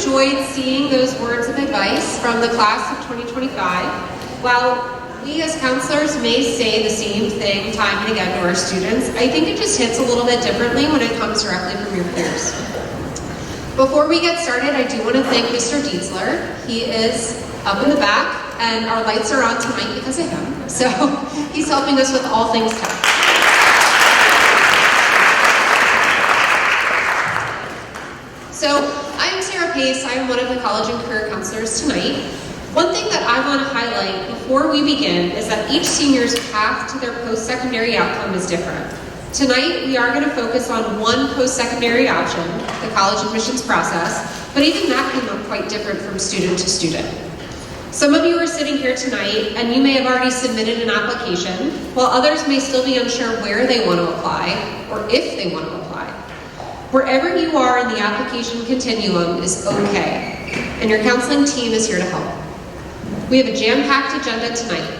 enjoyed seeing those words of advice from the class of 2025. While we as counselors may say the same thing time and again to our students, I think it just hits a little bit differently when it comes directly from your peers. Before we get started, I do want to thank Mr. Dietzler. He is up in the back, and our lights are on tonight because of him. So he's helping us with all things tech. So I'm Sarah Pace. I'm one of the college and career counselors tonight. One thing that I want to highlight before we begin is that each senior's path to their post-secondary outcome is different. Tonight, we are going to focus on one post-secondary option, the college admissions process, but even that can look quite different from student to student. Some of you are sitting here tonight and you may have already submitted an application, while others may still be unsure where they want to apply or if they want to apply. Wherever you are in the application continuum is okay, and your counseling team is here to help. We have a jam-packed agenda tonight.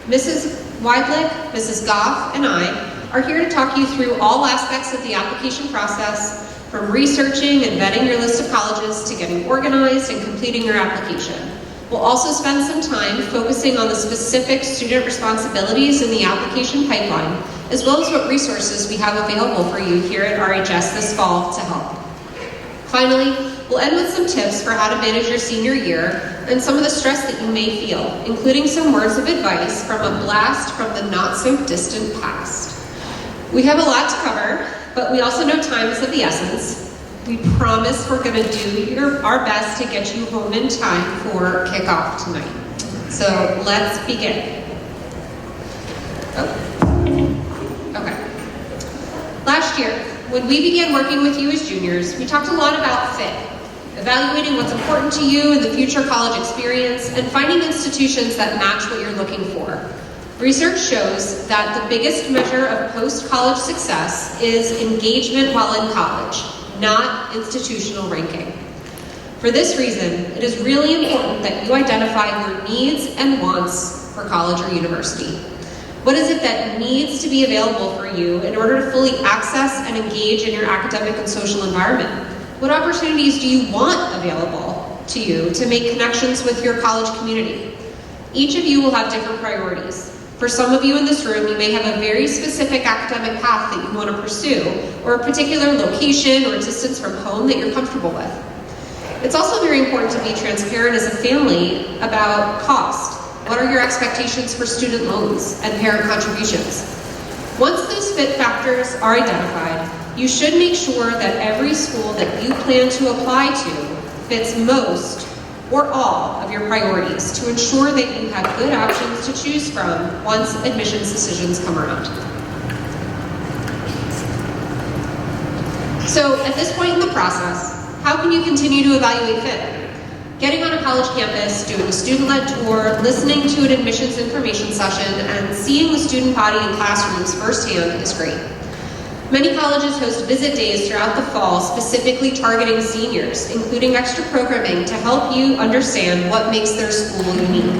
Mrs. Weidlich, Mrs. Goff, and I are here to talk you through all aspects of the application process, from researching and vetting your list of colleges to getting organized and completing your application. We'll also spend some time focusing on the specific student responsibilities in the application pipeline, as well as what resources we have available for you here at RHS this fall to help. Finally, we'll end with some tips for how to manage your senior year and some of the stress that you may feel, including some words of advice from a blast from the not-so-distant past. We have a lot to cover, but we also know time is of the essence. We promise we're going to do our best to get you home in time for kickoff tonight. So let's begin. Okay. Last year, when we began working with you as juniors, we talked a lot about fit, evaluating what's important to you in the future college experience, and finding institutions that match what you're looking for. Research shows that the biggest measure of post-college success is engagement while in college, not institutional ranking. For this reason, it is really important that you identify your needs and wants for college or university. What is it that needs to be available for you in order to fully access and engage in your academic and social environment? What opportunities do you want available to you to make connections with your college community? Each of you will have different priorities. For some of you in this room, you may have a very specific academic path that you want to pursue, or a particular location or distance from home that you're comfortable with. It's also very important to be transparent as a family about cost. What are your expectations for student loans and parent contributions? Once those fit factors are identified, you should make sure that every school that you plan to apply to fits most or all of your priorities to ensure that you have good options to choose from once admissions decisions come around. So at this point in the process, how can you continue to evaluate fit? Getting on a college campus, doing a student-led tour, listening to an admissions information session, and seeing the student body in classrooms firsthand is great. Many colleges host visit days throughout the fall specifically targeting seniors, including extra programming to help you understand what makes their school unique.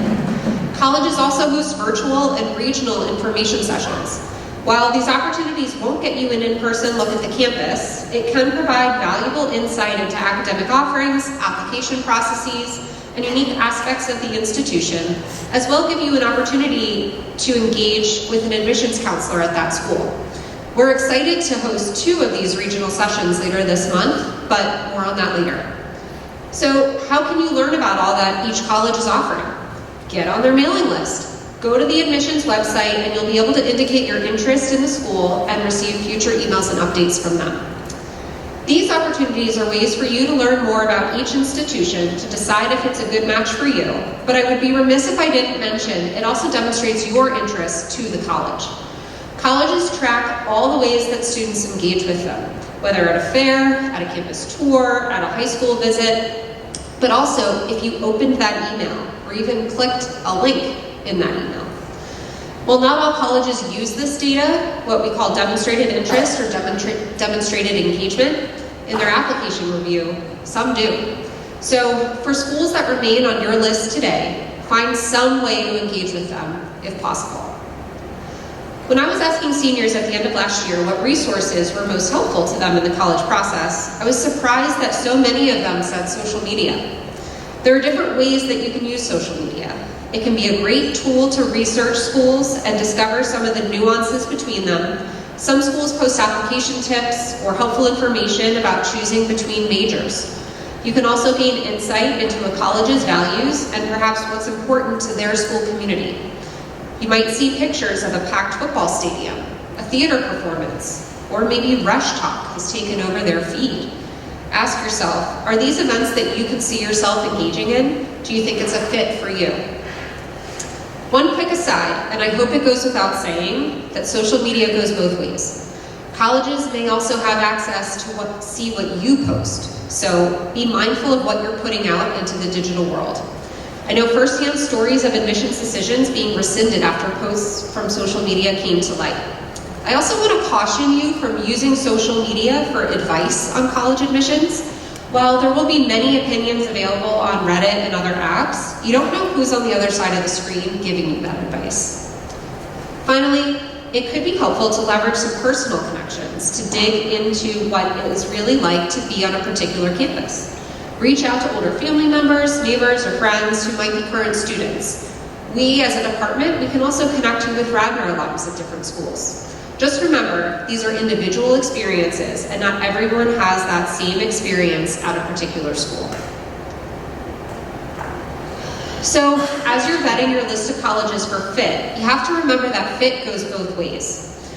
Colleges also host virtual and regional information sessions. While these opportunities won't get you an in-person look at the campus, it can provide valuable insight into academic offerings, application processes, and unique aspects of the institution, as well as give you an opportunity to engage with an admissions counselor at that school. We're excited to host 2 of these regional sessions later this month, but more on that later. So how can you learn about all that each college is offering? Get on their mailing list. Go to the admissions website and you'll be able to indicate your interest in the school and receive future emails and updates from them. These opportunities are ways for you to learn more about each institution to decide if it's a good match for you, but I would be remiss if I didn't mention it also demonstrates your interest to the college. Colleges track all the ways that students engage with them, whether at a fair, at a campus tour, at a high school visit, but also if you opened that email or even clicked a link in that email. While not all colleges use this data, what we call demonstrated interest or demonstrated engagement, in their application review, some do. So for schools that remain on your list today, find some way to engage with them if possible. When I was asking seniors at the end of last year what resources were most helpful to them in the college process, I was surprised that so many of them said social media. There are different ways that you can use social media. It can be a great tool to research schools and discover some of the nuances between them. Some schools post application tips or helpful information about choosing between majors. You can also gain insight into a college's values and perhaps what's important to their school community. You might see pictures of a packed football stadium, a theater performance, or maybe Rush Talk has taken over their feed. Ask yourself, are these events that you can see yourself engaging in? Do you think it's a fit for you? One quick aside, and I hope it goes without saying, that social media goes both ways. Colleges may also have access to see what you post, so be mindful of what you're putting out into the digital world. I know firsthand stories of admissions decisions being rescinded after posts from social media came to light. I also want to caution you from using social media for advice on college admissions. While there will be many opinions available on Reddit and other apps, you don't know who's on the other side of the screen giving you that advice. Finally, it could be helpful to leverage some personal connections to dig into what it is really like to be on a particular campus. Reach out to older family members, neighbors, or friends who might be current students. We, as a department, we can also connect you with Radnor alums at different schools. Just remember, these are individual experiences, and not everyone has that same experience at a particular school. So, as you're vetting your list of colleges for fit, you have to remember that fit goes both ways.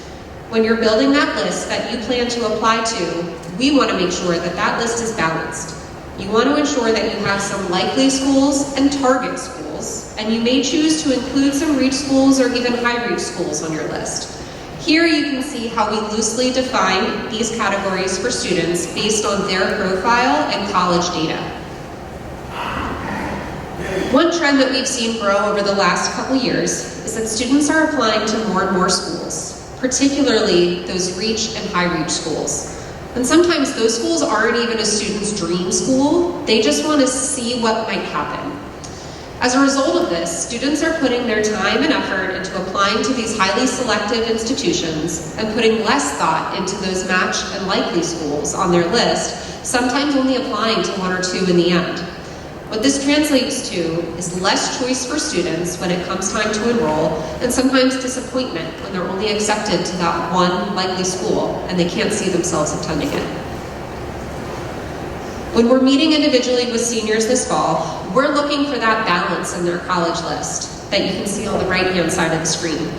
When you're building that list that you plan to apply to, we want to make sure that that list is balanced. You want to ensure that you have some likely schools and target schools, and you may choose to include some reach schools or even high reach schools on your list. Here you can see how we loosely define these categories for students based on their profile and college data. One trend that we've seen grow over the last couple years is that students are applying to more and more schools, particularly those reach and high reach schools. And sometimes those schools aren't even a student's dream school, they just want to see what might happen. As a result of this, students are putting their time and effort into applying to these highly selective institutions and putting less thought into those matched and likely schools on their list, sometimes only applying to one or two in the end. What this translates to is less choice for students when it comes time to enroll, and sometimes disappointment when they're only accepted to that one likely school and they can't see themselves attending it. When we're meeting individually with seniors this fall, we're looking for that balance in their college list that you can see on the right-hand side of the screen.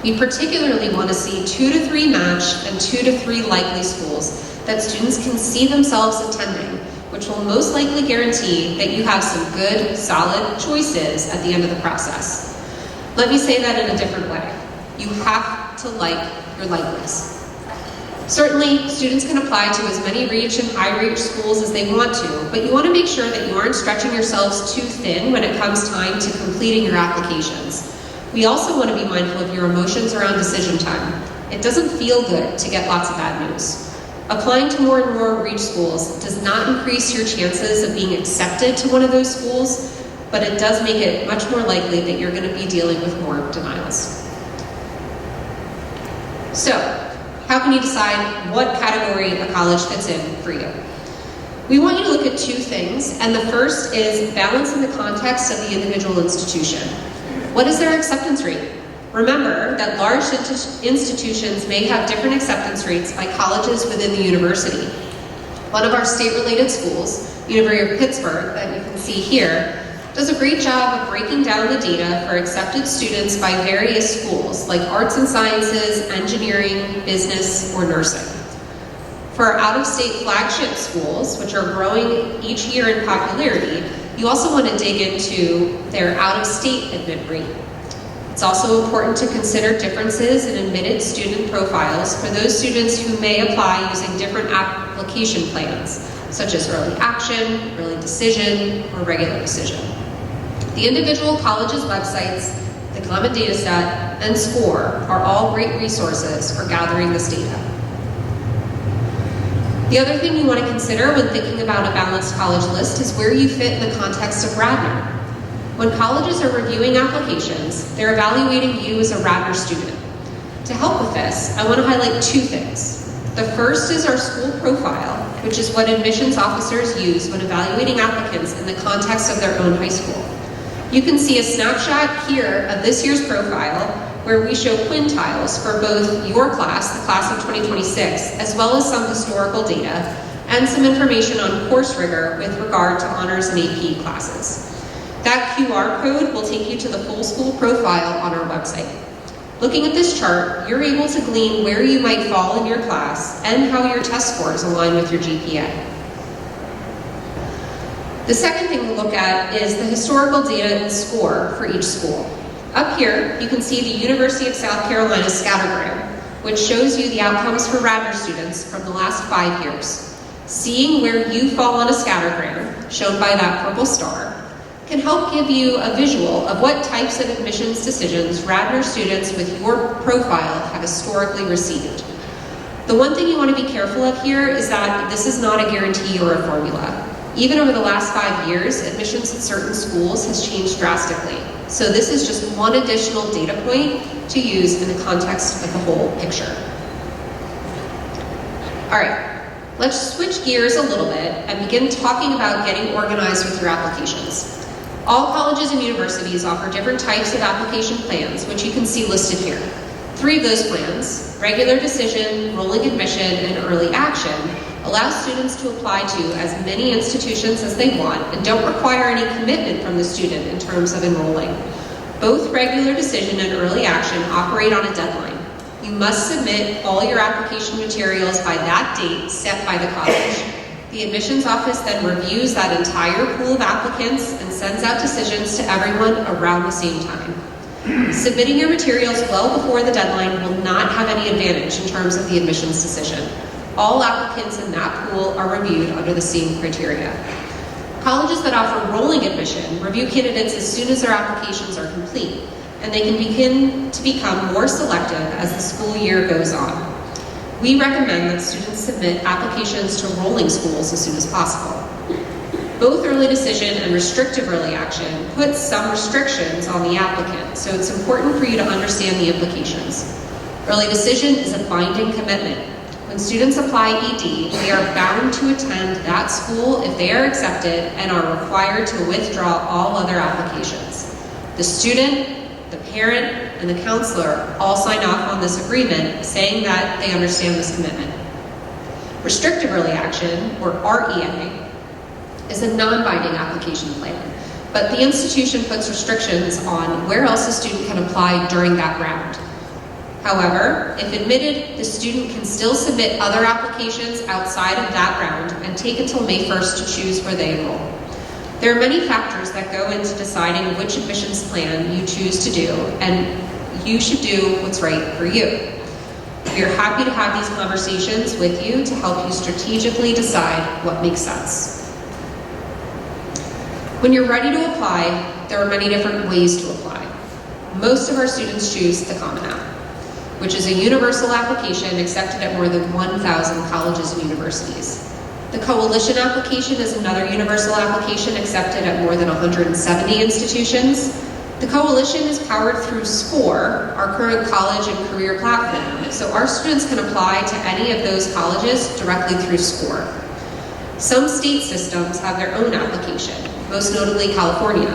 We particularly want to see 2 to 3 matched and 2 to 3 likely schools that students can see themselves attending, which will most likely guarantee that you have some good, solid choices at the end of the process. Let me say that in a different way. You have to like your likelies. Certainly, students can apply to as many reach and high reach schools as they want to, but you want to make sure that you aren't stretching yourselves too thin when it comes time to completing your applications. We also want to be mindful of your emotions around decision time. It doesn't feel good to get lots of bad news. Applying to more and more reach schools does not increase your chances of being accepted to one of those schools, but it does make it much more likely that you're going to be dealing with more denials. So, how can you decide what category a college fits in for you? We want you to look at 2 things, and the first is balance in the context of the individual institution. What is their acceptance rate? Remember that large institutions may have different acceptance rates by colleges within the university. One of our state-related schools, University of Pittsburgh, that you can see here, does a great job of breaking down the data for accepted students by various schools, like arts and sciences, engineering, business, or nursing. For our out-of-state flagship schools, which are growing each year in popularity, you also want to dig into their out-of-state admit rate. It's also important to consider differences in admitted student profiles for those students who may apply using different application plans, such as early action, early decision, or regular decision. The individual colleges' websites, the Common Data Set, and SCORE are all great resources for gathering this data. The other thing you want to consider when thinking about a balanced college list is where you fit in the context of Radnor. When colleges are reviewing applications, they're evaluating you as a Radnor student. To help with this, I want to highlight two things. The first is our school profile, which is what admissions officers use when evaluating applicants in the context of their own high school. You can see a snapshot here of this year's profile where we show quintiles for both your class, the class of 2026, as well as some historical data and some information on course rigor with regard to honors and AP classes. That QR code will take you to the full school profile on our website. Looking at this chart, you're able to glean where you might fall in your class and how your test scores align with your GPA. The second thing to look at is the historical data and score for each school. Up here, you can see the University of South Carolina scattergram, which shows you the outcomes for Radnor students from the last 5 years. Seeing where you fall on a scattergram, shown by that purple star, can help give you a visual of what types of admissions decisions Radnor students with your profile have historically received. The one thing you want to be careful of here is that this is not a guarantee or a formula. Even over the last 5 years, admissions at certain schools has changed drastically. So this is just one additional data point to use in the context of the whole picture. All right, let's switch gears a little bit and begin talking about getting organized with your applications. All colleges and universities offer different types of application plans, which you can see listed here. 3 of those plans, regular decision, rolling admission, and early action, allow students to apply to as many institutions as they want and don't require any commitment from the student in terms of enrolling. Both regular decision and early action operate on a deadline. You must submit all your application materials by that date set by the college. The admissions office then reviews that entire pool of applicants and sends out decisions to everyone around the same time. Submitting your materials well before the deadline will not have any advantage in terms of the admissions decision. All applicants in that pool are reviewed under the same criteria. Colleges that offer rolling admission review candidates as soon as their applications are complete, and they can begin to become more selective as the school year goes on. We recommend that students submit applications to rolling schools as soon as possible. Both early decision and restrictive early action put some restrictions on the applicant, so it's important for you to understand the implications. Early decision is a binding commitment. When students apply ED, they are bound to attend that school if they are accepted and are required to withdraw all other applications. The student, the parent, and the counselor all sign off on this agreement saying that they understand this commitment. Restrictive early action, or REA, is a non-binding application plan, but the institution puts restrictions on where else a student can apply during that round. However, if admitted, the student can still submit other applications outside of that round and take until May 1st to choose where they enroll. There are many factors that go into deciding which admissions plan you choose to do, and you should do what's right for you. We are happy to have these conversations with you to help you strategically decide what makes sense. When you're ready to apply, there are many different ways to apply. Most of our students choose the Common App, which is a universal application accepted at more than 1,000 colleges and universities. The Coalition application is another universal application accepted at more than 170 institutions. The Coalition is powered through SCORE, our current college and career platform, so our students can apply to any of those colleges directly through SCORE. Some state systems have their own application, most notably California.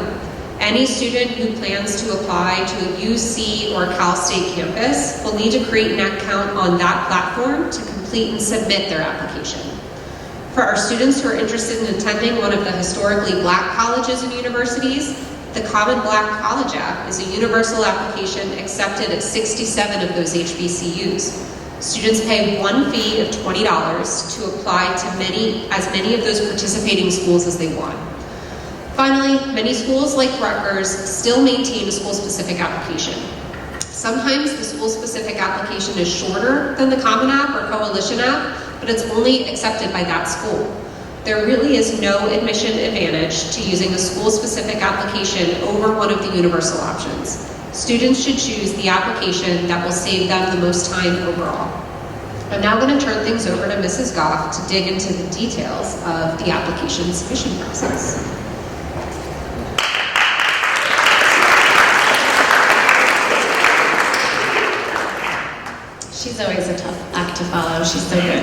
Any student who plans to apply to a UC or Cal State campus will need to create an account on that platform to complete and submit their application. For our students who are interested in attending one of the historically Black colleges and universities, the Common Black College App is a universal application accepted at 67 of those HBCUs. Students pay one fee of $20 to apply to as many of those participating schools as they want. Finally, many schools like Rutgers still maintain a school-specific application. Sometimes the school-specific application is shorter than the Common App or Coalition App, but it's only accepted by that school. There really is no admission advantage to using a school-specific application over one of the universal options. Students should choose the application that will save them the most time overall. I'm now going to turn things over to Mrs. Goff to dig into the details of the application submission process. to follow. She's so good.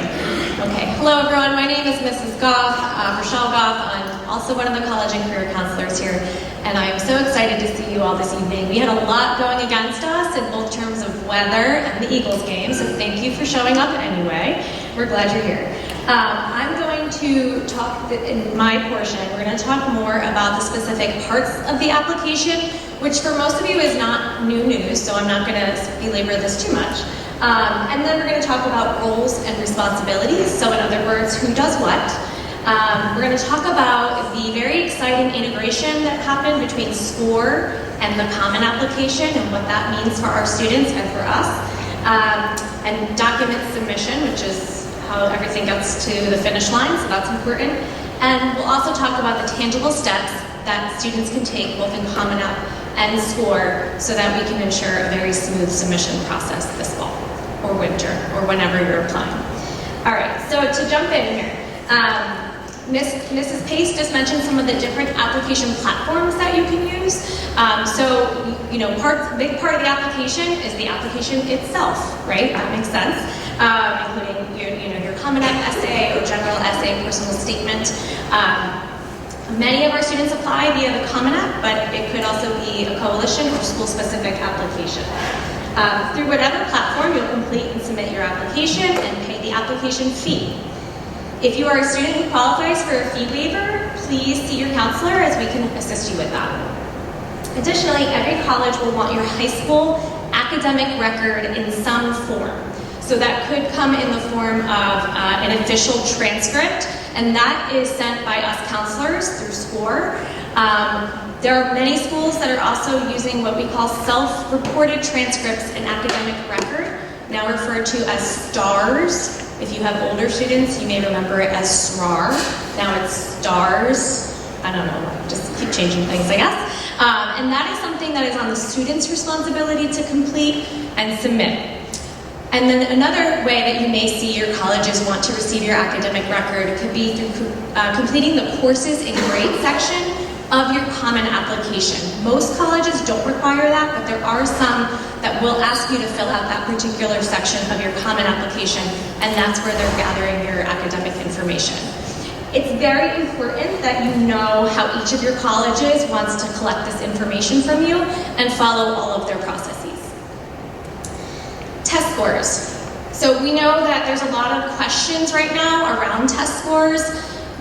Okay, hello everyone. My name is Mrs. Goff, Rochelle Goff. I'm also one of the college and career counselors here, and I am so excited to see you all this evening. We had a lot going against us in both terms of weather and the Eagles game, so thank you for showing up anyway. We're glad you're here. I'm going to talk, in my portion, we're going to talk more about the specific parts of the application, which for most of you is not new news, so I'm not going to belabor this too much. And then we're going to talk about roles and responsibilities, so in other words, who does what. We're going to talk about the very exciting integration that happened between SCORE and the Common Application and what that means for our students and for us. And document submission, which is how everything gets to the finish line, so that's important. And we'll also talk about the tangible steps that students can take both in Common App and SCORE so that we can ensure a very smooth submission process this fall or winter or whenever you're applying. All right, so to jump in here, Mrs. Pace just mentioned some of the different application platforms that you can use. So, you know, a big part of the application is the application itself, right? That makes sense, including your Common App essay or general essay, personal statement. Many of our students apply via the Common App, but it could also be a coalition or school-specific application. Through whatever platform, you'll complete and submit your application and pay the application fee. If you are a student who qualifies for a fee waiver, please see your counselor as we can assist you with that. Additionally, every college will want your high school academic record in some form. So that could come in the form of an official transcript, and that is sent by us counselors through SCORE. There are many schools that are also using what we call self-reported transcripts in academic record, now referred to as STARS. If you have older students, you may remember it as SRAR. Now it's STARS. I don't know, just keep changing things, I guess. And that is something that is on the student's responsibility to complete and submit. And then another way that you may see your colleges want to receive your academic record could be through completing the courses and grade section of your Common Application. Most colleges don't require that, but there are some that will ask you to fill out that particular section of your Common Application, and that's where they're gathering your academic information. It's very important that you know how each of your colleges wants to collect this information from you and follow all of their processes. Test scores. So we know that there's a lot of questions right now around test scores.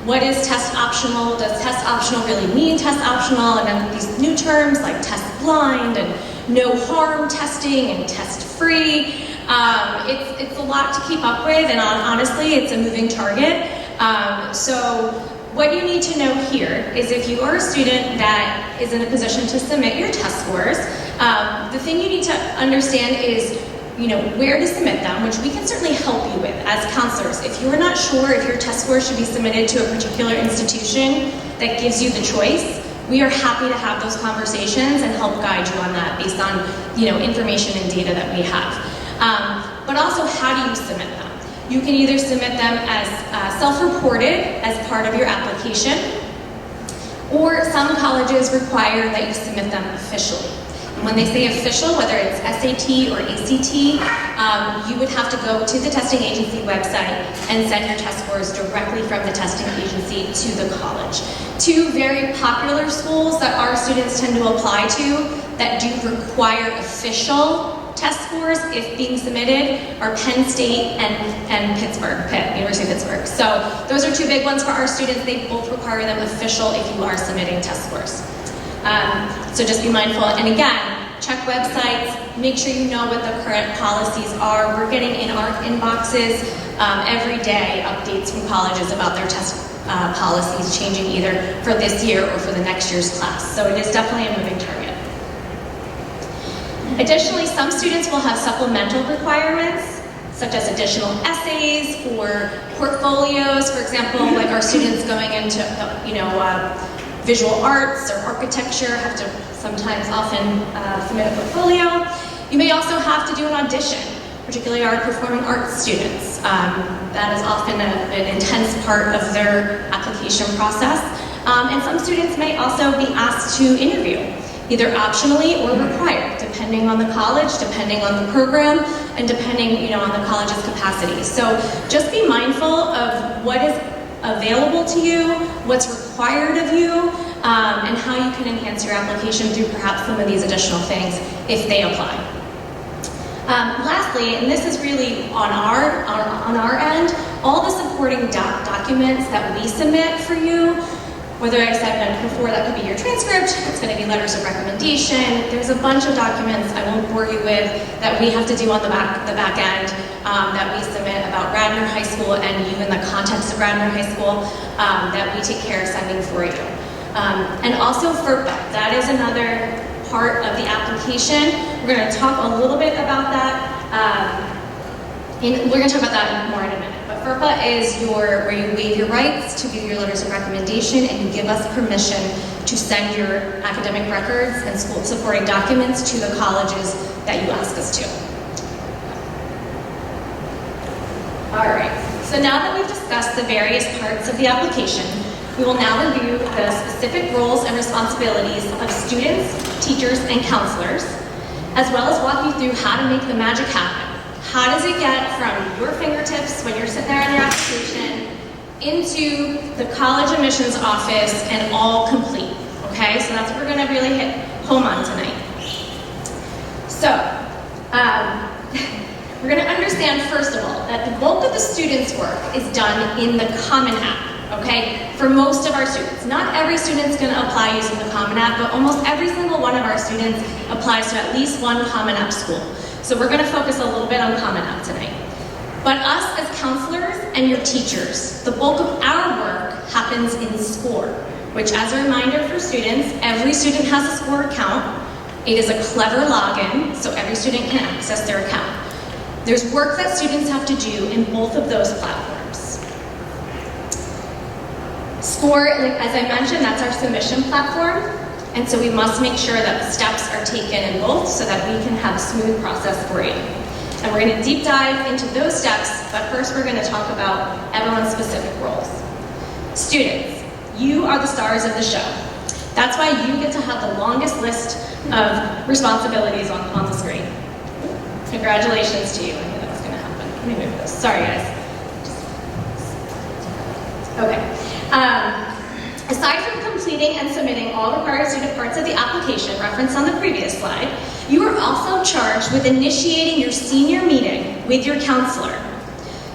What is test optional? Does test optional really mean test optional? And then these new terms like test blind and no harm testing and test free. It's a lot to keep up with, and honestly, it's a moving target. So what you need to know here is if you are a student that is in a position to submit your test scores, the thing you need to understand is where to submit them, which we can certainly help you with as counselors. If you're not sure if your test score should be submitted to a particular institution that gives you the choice, we are happy to have those conversations and help guide you on that based on information and data that we have. But also, how do you submit them? You can either submit them as self-reported as part of your application, or some colleges require that you submit them officially. When they say official, whether it's SAT or ACT, you would have to go to the testing agency website and send your test scores directly from the testing agency to the college. Two very popular schools that our students tend to apply to that do require official test scores if being submitted are Penn State and Pittsburgh, University of Pittsburgh. So those are two big ones for our students. They both require them official if you are submitting test scores. So just be mindful, and again, check websites, make sure you know what the current policies are. We're getting in our inboxes every day updates from colleges about their test policies changing either for this year or for the next year's class. So it is definitely a moving target. Additionally, some students will have supplemental requirements, such as additional essays or portfolios. For example, like our students going into visual arts or architecture have to often submit a portfolio. You may also have to do an audition, particularly our performing arts students. That is often an intense part of their application process. And some students may also be asked to interview, either optionally or required, depending on the college, depending on the program, and depending, on the college's capacity. So just be mindful of what is available to you, what's required of you, and how you can enhance your application through perhaps some of these additional things if they apply. Lastly, and this is really on our end, all the supporting documents that we submit for you, whether I said before, that could be your transcript, it's going to be letters of recommendation. There's a bunch of documents I won't bore you with that we have to do on the back end that we submit about Radnor High School and you in the context of Radnor High School that we take care of sending for you. And also FERPA, that is another part of the application. We're going to talk a little bit about that. We're going to talk about that more in a minute. But FERPA is where you waive your rights to give your letters of recommendation and you give us permission to send your academic records and school supporting documents to the colleges that you ask us to. All right, so now that we've discussed the various parts of the application, we will now review the specific roles and responsibilities of students, teachers, and counselors, as well as walk you through how to make the magic happen. How does it get from your fingertips when you're sitting there on your application into the college admissions office and all complete, okay? So that's what we're gonna really hit home on tonight. So, we're gonna understand, first of all, that the bulk of the students' work is done in the Common App, okay? For most of our students. Not every student's gonna apply using the Common App, but almost every single one of our students applies to at least one Common App school. So we're gonna focus a little bit on Common App tonight. But us as counselors and your teachers, the bulk of our work happens in SCORE, which, as a reminder for students, every student has a SCORE account. It is a clever login, so every student can access their account. There's work that students have to do in both of those platforms. SCORE, as I mentioned, that's our submission platform, and so we must make sure that the steps are taken in both so that we can have a smooth process for you. And we're going to deep dive into those steps, but first we're going to talk about everyone's specific roles. Students, you are the stars of the show. That's why you get to have the longest list of responsibilities on the screen. Congratulations to you. I knew that was going to happen. Let me move this. Sorry, guys. Okay. Aside from completing and submitting all required student parts of the application referenced on the previous slide, you are also charged with initiating your senior meeting with your counselor,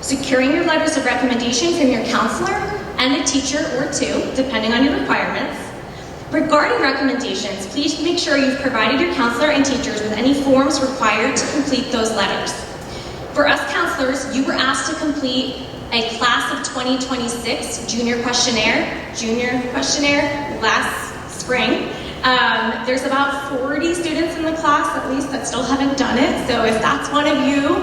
securing your letters of recommendation from your counselor and a teacher or two, depending on your requirements. Regarding recommendations, please make sure you've provided your counselor and teachers with any forms required to complete those letters. For us counselors, you were asked to complete a class of 2026 junior questionnaire last spring. There's about 40 students in the class, at least, that still haven't done it. So if that's one of you,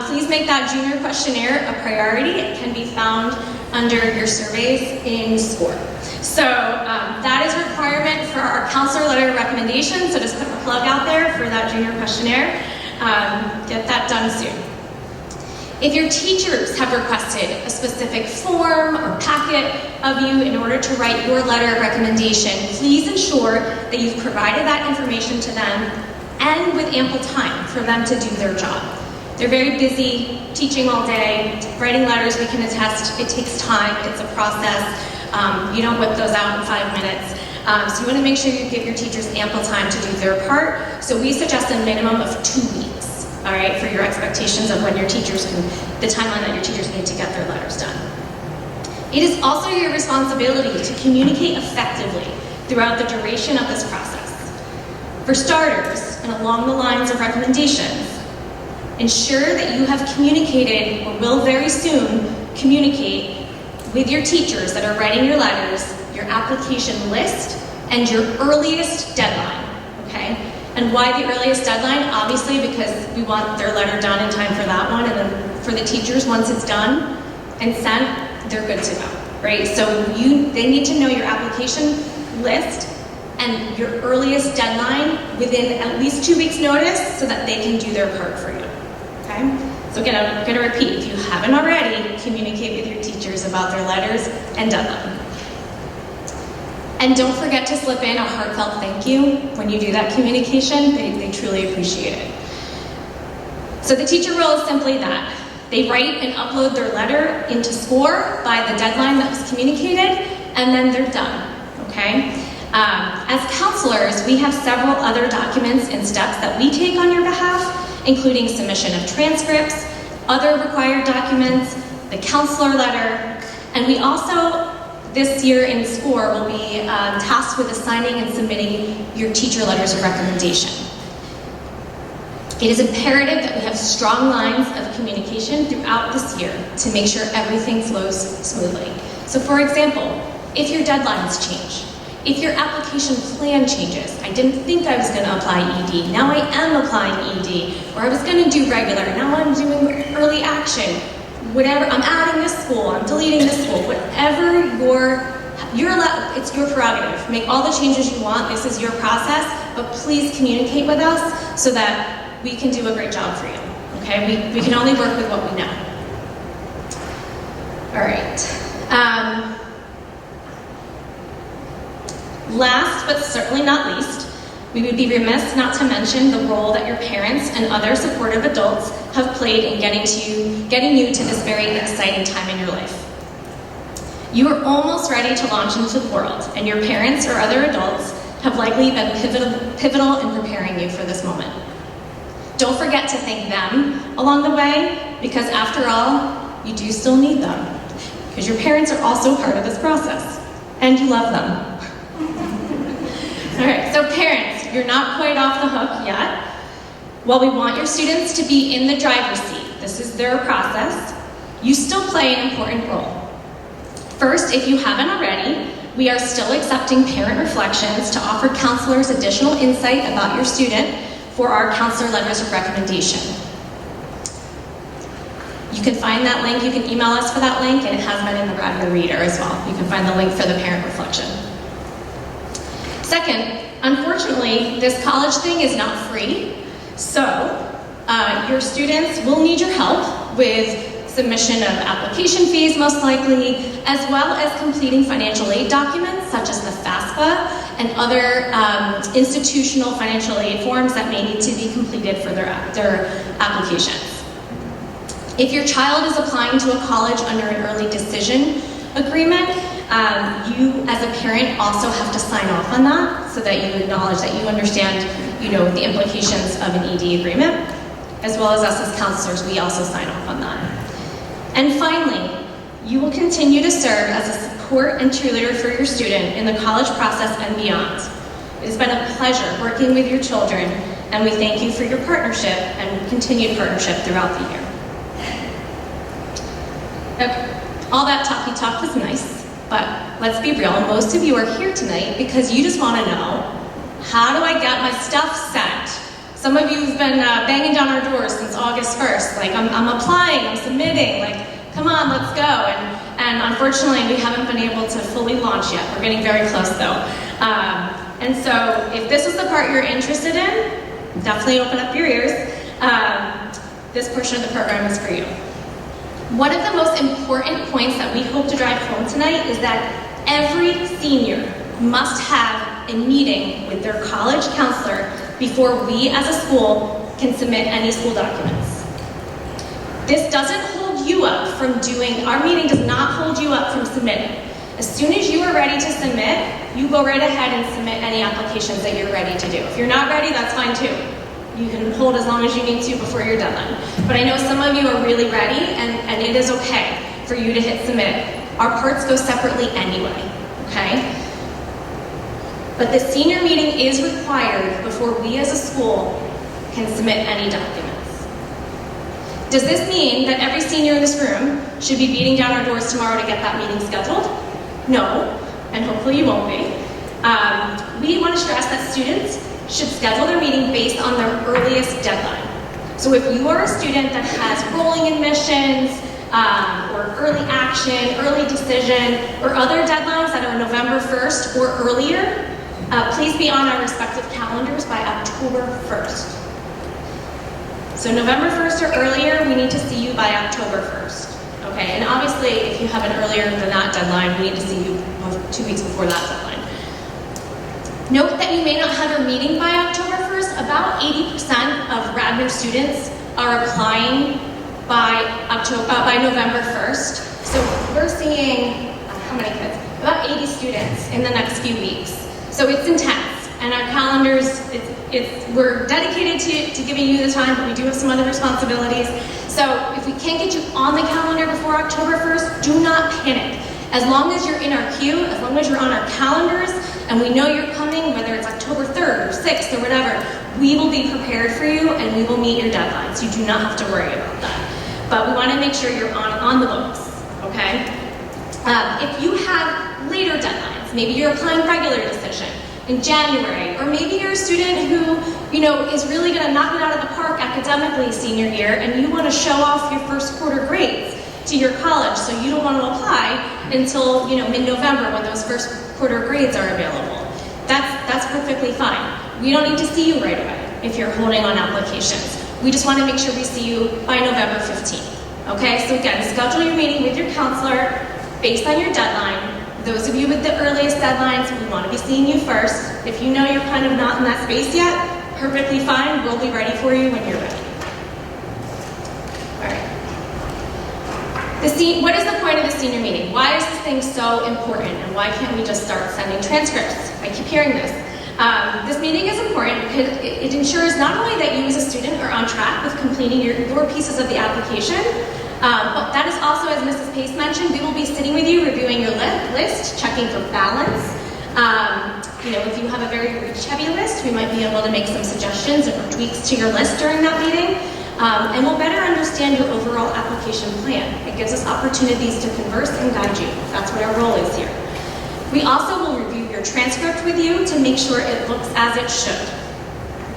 please make that junior questionnaire a priority. It can be found under your surveys in SCORE. So that is a requirement for our counselor letter of recommendation. So just put a plug out there for that junior questionnaire. Get that done soon. If your teachers have requested a specific form or packet of you in order to write your letter of recommendation, please ensure that you've provided that information to them and with ample time for them to do their job. They're very busy teaching all day, writing letters, we can attest, it takes time, it's a process. You don't whip those out in 5 minutes. So you want to make sure you give your teachers ample time to do their part. So we suggest a minimum of 2 weeks. All right, for your expectations of when your teachers the timeline that your teachers need to get their letters done. It is also your responsibility to communicate effectively throughout the duration of this process. For starters, and along the lines of recommendations, ensure that you have communicated, or will very soon communicate, with your teachers that are writing your letters, your application list, and your earliest deadline, okay? And why the earliest deadline? Obviously because we want their letter done in time for that one, and then for the teachers, once it's done and sent, they're good to go, right? So they need to know your application list and your earliest deadline within at least 2 weeks' notice so that they can do their part for you, okay? So again, I'm going to repeat, if you haven't already, communicate with your teachers about their letters and deadline. And don't forget to slip in a heartfelt thank you when you do that communication. They truly appreciate it. So the teacher role is simply that. They write and upload their letter into SCORE by the deadline that was communicated, and then they're done, okay? As counselors, we have several other documents and steps that we take on your behalf, including submission of transcripts, other required documents, the counselor letter, and we also, this year in SCORE, will be tasked with assigning and submitting your teacher letters of recommendation. It is imperative that we have strong lines of communication throughout this year to make sure everything flows smoothly. So for example, if your deadlines change, if your application plan changes, I didn't think I was going to apply ED, now I am applying ED, or I was going to do regular, now I'm doing early action, whatever, I'm adding this school, I'm deleting this school, whatever it's your prerogative. Make all the changes you want, this is your process, but please communicate with us so that we can do a great job for you, okay? We can only work with what we know. All right. Last but certainly not least, we would be remiss not to mention the role that your parents and other supportive adults have played in getting you to this very exciting time in your life. You are almost ready to launch into the world, and your parents or other adults have likely been pivotal in preparing you for this moment. Don't forget to thank them along the way, because after all, you do still need them, because your parents are also part of this process, and you love them. All right, so parents, you're not quite off the hook yet. While we want your students to be in the driver's seat, this is their process, you still play an important role. First, if you haven't already, we are still accepting parent reflections to offer counselors additional insight about your student for our counselor letters of recommendation. You can find that link, you can email us for that link, and it has been in the Radler Reader as well. You can find the link for the parent reflection. Second, unfortunately, this college thing is not free, so your students will need your help with submission of application fees, most likely, as well as completing financial aid documents, such as the FAFSA and other institutional financial aid forms that may need to be completed for their applications. If your child is applying to a college under an early decision agreement, you as a parent also have to sign off on that so that you acknowledge that you understand, the implications of an ED agreement, as well as us as counselors, we also sign off on that. And finally, you will continue to serve as a support and cheerleader for your student in the college process and beyond. It has been a pleasure working with your children, and we thank you for your partnership and continued partnership throughout the year. Okay, all that talky talk was nice, but let's be real, most of you are here tonight because you just want to know, how do I get my stuff sent? Some of you have been banging down our doors since August 1st, like I'm applying, I'm submitting, like come on, let's go. And unfortunately, we haven't been able to fully launch yet. We're getting very close though. And so if this is the part you're interested in, definitely open up your ears. This portion of the program is for you. One of the most important points that we hope to drive home tonight is that every senior must have a meeting with their college counselor before we as a school can submit any school documents. This doesn't hold you up from our meeting does not hold you up from submitting. As soon as you are ready to submit, you go right ahead and submit any applications that you're ready to do. If you're not ready, that's fine too. You can hold as long as you need to before your deadline. But I know some of you are really ready, and it is okay for you to hit submit. Our parts go separately anyway, okay? But the senior meeting is required before we as a school can submit any documents. Does this mean that every senior in this room should be beating down our doors tomorrow to get that meeting scheduled? No, and hopefully you won't be. We want to stress that students should schedule their meeting based on their earliest deadline. So if you are a student that has rolling admissions, or early action, early decision, or other deadlines that are November 1st or earlier, please be on our respective calendars by October 1st. So November 1st or earlier, we need to see you by October 1st. Okay, and obviously if you have an earlier than that deadline, we need to see you 2 weeks before that deadline. Note that you may not have a meeting by October 1st. About 80% of Radnor students are applying by November 1st. So we're seeing, how many kids? About 80 students in the next few weeks. So it's intense, and our calendars, we're dedicated to giving you the time, but we do have some other responsibilities. So if we can't get you on the calendar before October 1st, do not panic. As long as you're in our queue, as long as you're on our calendars, and we know you're coming, whether it's October 3rd or 6th or whatever, we will be prepared for you and we will meet your deadlines. You do not have to worry about that. But we want to make sure you're on the books, okay? If you have later deadlines, maybe you're applying regular decision in January, or maybe you're a student who, is really going to knock it out of the park academically senior year, and you want to show off your first quarter grades to your college, so you don't want to apply until mid-November when those first quarter grades are available. That's perfectly fine. We don't need to see you right away if you're holding on applications. We just want to make sure we see you by November 15th. Okay, so again, schedule your meeting with your counselor based on your deadline. Those of you with the earliest deadlines, we want to be seeing you first. If you know you're kind of not in that space yet, perfectly fine. We'll be ready for you when you're ready. All right. What is the point of the senior meeting? Why is this thing so important, and why can't we just start sending transcripts? I keep hearing this. This meeting is important because it ensures not only that you as a student are on track with completing your pieces of the application, but that is also, as Mrs. Pace mentioned, we will be sitting with you, reviewing your list, checking for balance. If you have a very rich-heavy list, we might be able to make some suggestions or tweaks to your list during that meeting. And we'll better understand your overall application plan. It gives us opportunities to converse and guide you. That's what our role is here. We also will review your transcript with you to make sure it looks as it should.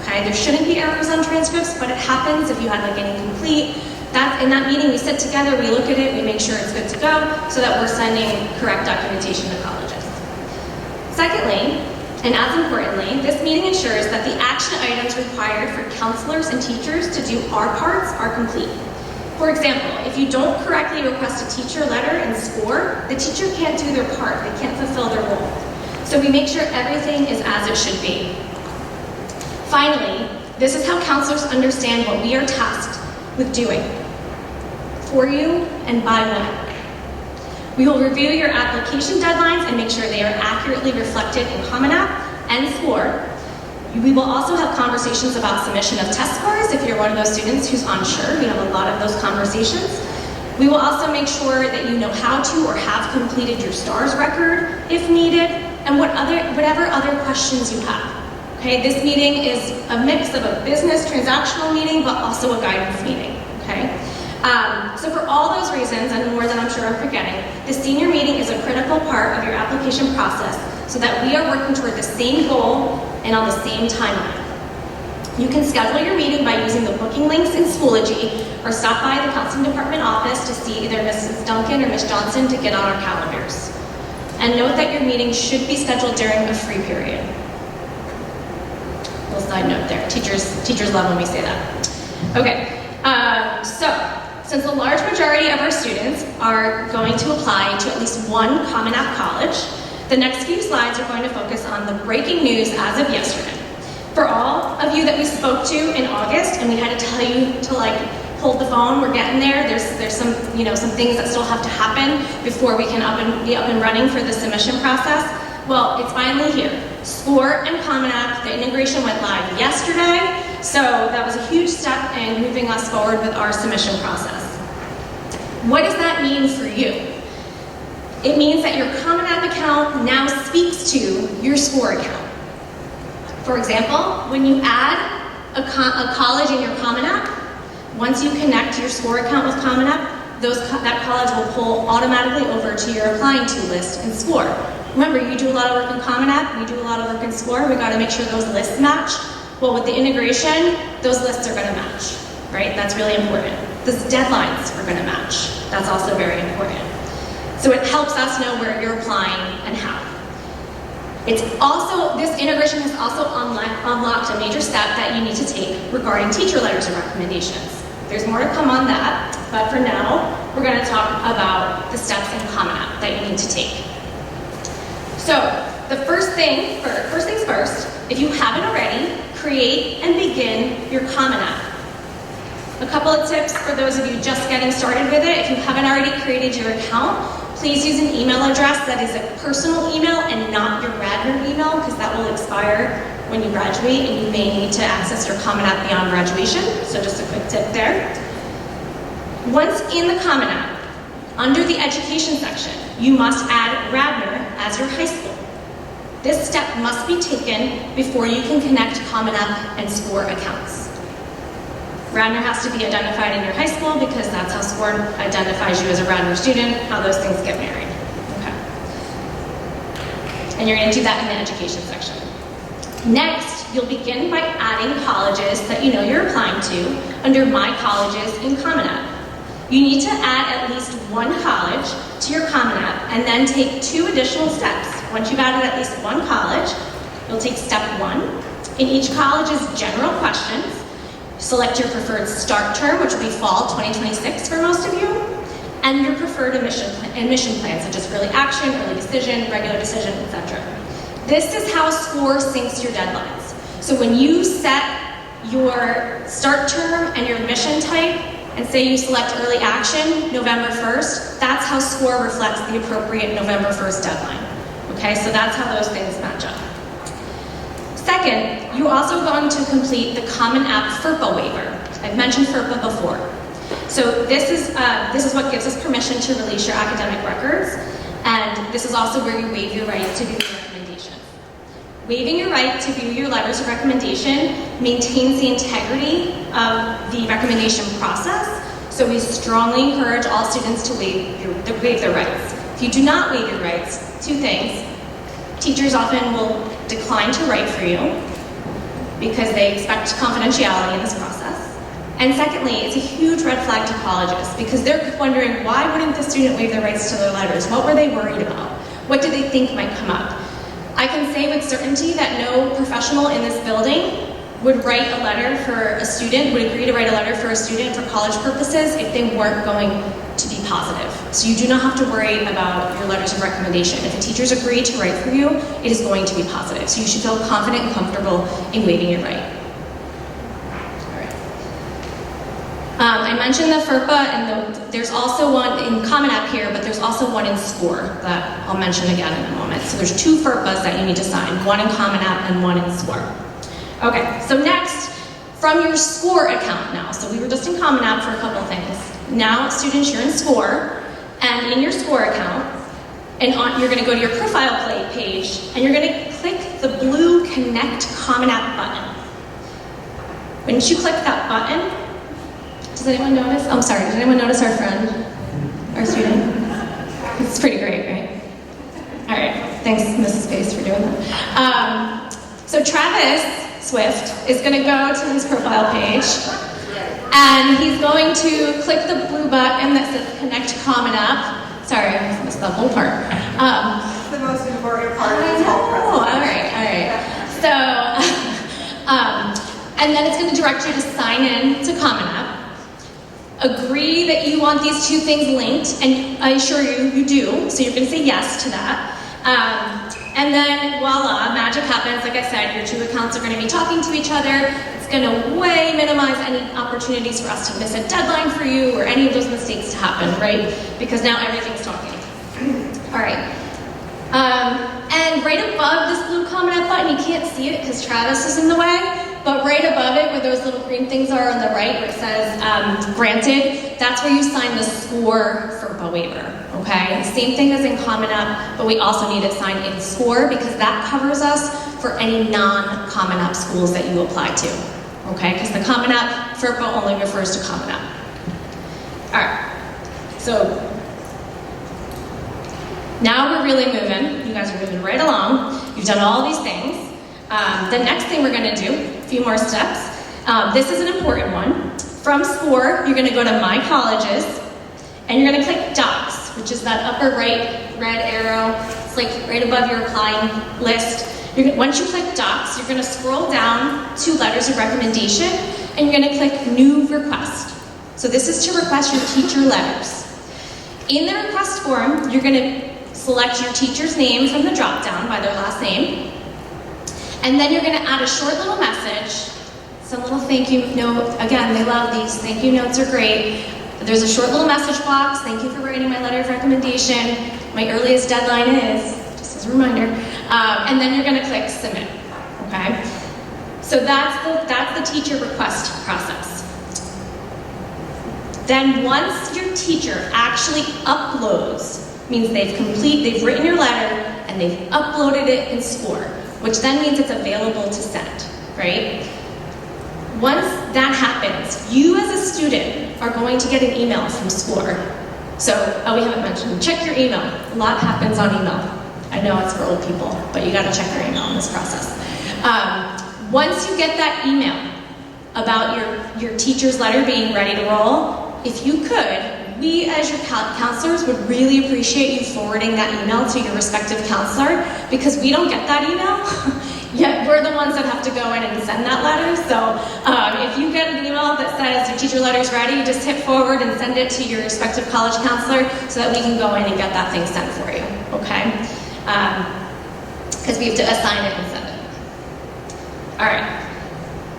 Okay, there shouldn't be errors on transcripts, but it happens if you had an incomplete. In that meeting, we sit together, we look at it, we make sure it's good to go, so that we're sending correct documentation to colleges. Secondly, and as importantly, this meeting ensures that the action items required for counselors and teachers to do our parts are complete. For example, if you don't correctly request a teacher letter and score, the teacher can't do their part, they can't fulfill their role. So we make sure everything is as it should be. Finally, this is how counselors understand what we are tasked with doing for you and by when. We will review your application deadlines and make sure they are accurately reflected in Common App and SCORE. We will also have conversations about submission of test scores if you're one of those students who's unsure. We have a lot of those conversations. We will also make sure that you know how to or have completed your STARS record if needed, and whatever other questions you have. Okay, this meeting is a mix of a business transactional meeting, but also a guidance meeting. Okay. So for all those reasons, and more that I'm sure I'm forgetting, the senior meeting is a critical part of your application process so that we are working toward the same goal and on the same timeline. You can schedule your meeting by using the booking links in Schoology or stop by the counseling department office to see either Mrs. Duncan or Ms. Johnson to get on our calendars. And note that your meeting should be scheduled during a free period. Little side note there. Teachers love when we say that. Okay. Since the large majority of our students are going to apply to at least one Common App college, the next few slides are going to focus on the breaking news as of yesterday. For all of you that we spoke to in August and we had to tell you to hold the phone, we're getting there. There's some some things that still have to happen before we can be up and running for the submission process. Well, it's finally here. SCORE and Common App, the integration went live yesterday, so that was a huge step in moving us forward with our submission process. What does that mean for you? It means that your Common App account now speaks to your SCORE account. For example, when you add a college in your Common App, once you connect your SCORE account with Common App, that college will pull automatically over to your applying to list in SCORE. Remember, you do a lot of work in Common App, we do a lot of work in SCORE, we gotta make sure those lists match. Well, with the integration, those lists are gonna match, right? That's really important. Those deadlines are gonna match. That's also very important. So it helps us know where you're applying and how. This integration has also unlocked a major step that you need to take regarding teacher letters and recommendations. There's more to come on that, but for now, we're gonna talk about the steps in Common App that you need to take. So, the first things first, first, if you haven't already, create and begin your Common App. A couple of tips for those of you just getting started with it. If you haven't already created your account, please use an email address that is a personal email and not your Radnor email, because that will expire when you graduate and you may need to access your Common App beyond graduation. So just a quick tip there. Once in the Common App, under the education section, you must add Radnor as your high school. This step must be taken before you can connect Common App and SCORE accounts. Radnor has to be identified in your high school because that's how SCORE identifies you as a Radnor student, how those things get married. Okay. And you're going to do that in the education section. Next, you'll begin by adding colleges that you know you're applying to under My Colleges in Common App. You need to add at least one college to your Common App and then take 2 additional steps. Once you've added at least one college, you'll take step 1. In each college's general questions, select your preferred start term, which will be fall 2026 for most of you, and your preferred admission plan, such as early action, early decision, regular decision, etc. This is how SCORE syncs your deadlines. So when you set your start term and your admission type, and say you select early action, November 1st, that's how SCORE reflects the appropriate November 1st deadline. Okay, so that's how those things match up. Second, you also going to complete the Common App FERPA waiver. I've mentioned FERPA before. So this is what gives us permission to release your academic records, and this is also where you waive your right to view your recommendation. Waiving your right to view your letters of recommendation maintains the integrity of the recommendation process, so we strongly encourage all students to waive their rights. If you do not waive your rights, 2 things. Teachers often will decline to write for you because they expect confidentiality in this process. And secondly, it's a huge red flag to colleges because they're wondering, why wouldn't the student waive their rights to their letters? What were they worried about? What did they think might come up? I can say with certainty that no professional in this building would write a letter for a student, would agree to write a letter for a student for college purposes if they weren't going to be positive. So you do not have to worry about your letters of recommendation. If teachers agree to write for you, it is going to be positive. So you should feel confident and comfortable in waiving your right. All right. I mentioned the FERPA, and there's also one in Common App here, but there's also one in SCORE that I'll mention again in a moment. So there's 2 FERPAs that you need to sign, one in Common App and one in SCORE. Okay, so next, from your SCORE account now. So we were just in Common App for a couple things. Now, students, you're in SCORE, and in your SCORE account, and you're going to go to your profile page, and you're going to click the blue Connect Common App button. Once you click that button, does anyone notice? Oh, I'm sorry, did anyone notice our friend, our student? It's pretty great, right? All right, thanks, Mrs. Pace, for doing that. So Travis Swift is going to go to his profile page, and he's going to click the blue button that says Connect Common App. Sorry, I missed the whole part. It's the most important part of this whole process. All right. So, and then it's going to direct you to sign in to Common App. Agree that you want these 2 things linked, and I assure you, you do. So you're going to say yes to that. And then voila, magic happens. Like I said, your 2 accounts are going to be talking to each other. It's going to way minimize any opportunities for us to miss a deadline for you or any of those mistakes to happen, right? Because now everything's talking. All right. And right above this blue Common App button, you can't see it because Travis is in the way, but right above it, where those little green things are on the right, where it says granted, that's where you sign the SCORE FERPA waiver, okay? Same thing as in Common App, but we also need it signed in SCORE because that covers us for any non-Common App schools that you apply to, okay? Because the Common App FERPA only refers to Common App. All right, so now we're really moving. You guys are moving right along. You've done all these things. The next thing we're going to do, a few more steps. This is an important one. From SCORE, you're going to go to My Colleges, and you're going to click Docs, which is that upper right red arrow. It's like right above your applying list. Once you click Docs, you're going to scroll down to Letters of Recommendation, and you're going to click New Request. So this is to request your teacher letters. In the request form, you're going to select your teacher's name from the drop-down by their last name, And then you're gonna add a short little message, some little thank you note. Again, they love these. Thank you notes are great. There's a short little message box. Thank you for writing my letter of recommendation. My earliest deadline is, just as a reminder. And then you're gonna click submit, okay? So that's the teacher request process. Then once your teacher actually uploads, means they've written your letter and they've uploaded it in SCORE, which then means it's available to send, right? Once that happens, you as a student are going to get an email from SCORE. So, we haven't mentioned, check your email. A lot happens on email. I know it's for old people, but you gotta check your email in this process. Once you get that email about your teacher's letter being ready to roll, if you could, we as your counselors would really appreciate you forwarding that email to your respective counselor, because we don't get that email, yet we're the ones that have to go in and send that letter. So if you get an email that says your teacher letter's ready, just hit forward and send it to your respective college counselor so that we can go in and get that thing sent for you, okay? Because we have to assign it and send it. All right,